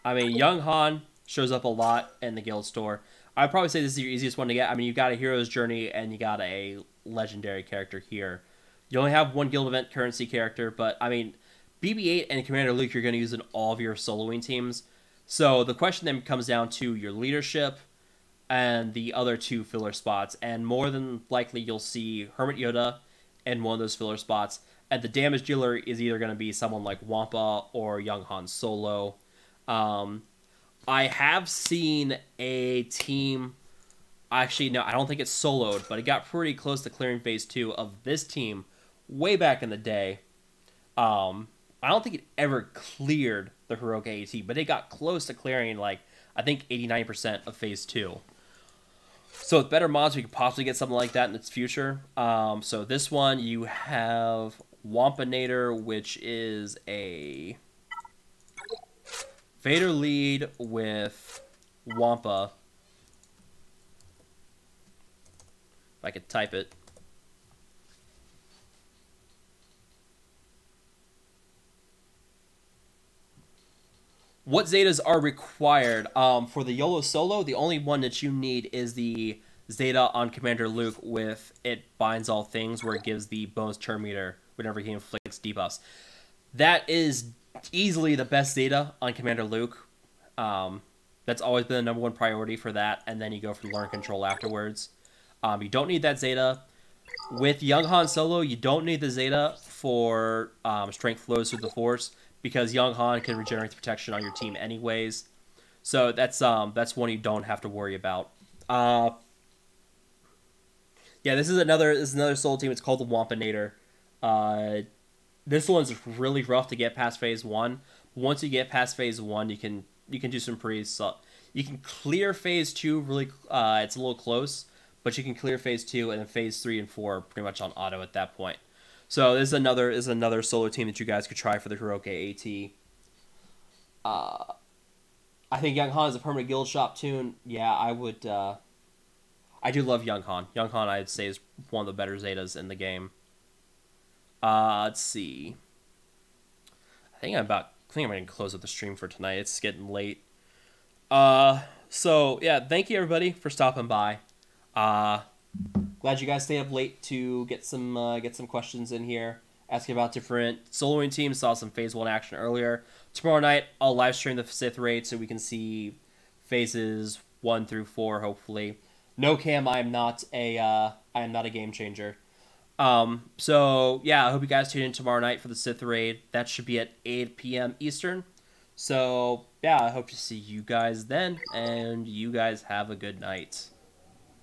I mean, Young Han shows up a lot in the guild store. I'd probably say this is your easiest one to get. I mean, you've got a hero's journey and you got a legendary character here. You only have 1 guild event currency character, but I mean, BB-8 and Commander Luke you're going to use in all of your soloing teams. So the question then comes down to your leadership and the other 2 filler spots. And more than likely, you'll see Hermit Yoda in one of those filler spots. And the damage dealer is either going to be someone like Wampa or Young Han Solo. I have seen a team, actually, no, I don't think it's soloed, but it got pretty close to clearing phase 2 of this team way back in the day. I don't think it ever cleared the heroic AAT, but it got close to clearing, like, I think 89% of phase 2. So with better mods, we could possibly get something like that in the future. So this one, you have Wampanator, which is a Vader lead with Wampa. If I could type it. What Zetas are required? For the YOLO solo, the only one that you need is the Zeta on Commander Luke with It Binds All Things, where it gives the bonus turn meter whenever he inflicts debuffs. That is easily the best Zeta on Commander Luke. That's always been the #1 priority for that, and then you go for Learn Control afterwards. You don't need that Zeta. With Young Han Solo, you don't need the Zeta for Strength Flows Through the Force, because Young Han can regenerate the protection on your team anyways. So that's one you don't have to worry about. Yeah, this is another Soul team. It's called the Wampanator. This one's really rough to get past phase 1. Once you get past phase 1, you can do some pretty you can clear phase 2 really. It's a little close, but you can clear phase 2, and then phase 3 and 4 are pretty much on auto at that point. So this is another solo team that you guys could try for the heroic AAT. I think Young Han is a permanent guild shop tune. Yeah, I would. I do love Young Han. Young Han, I'd say, is one of the better Zetas in the game. Let's see. I think I'm going to close up the stream for tonight. It's getting late. So yeah, thank you everybody for stopping by. Glad you guys stayed up late to get some questions in here, asking about different soloing teams. Saw some phase 1 action earlier. Tomorrow night I'll live stream the Sith raid so we can see phases 1 through 4. Hopefully, no cam. I am not a game changer. So yeah, I hope you guys tune in tomorrow night for the Sith raid. That should be at 8 p.m. Eastern. So yeah, I hope to see you guys then, and you guys have a good night.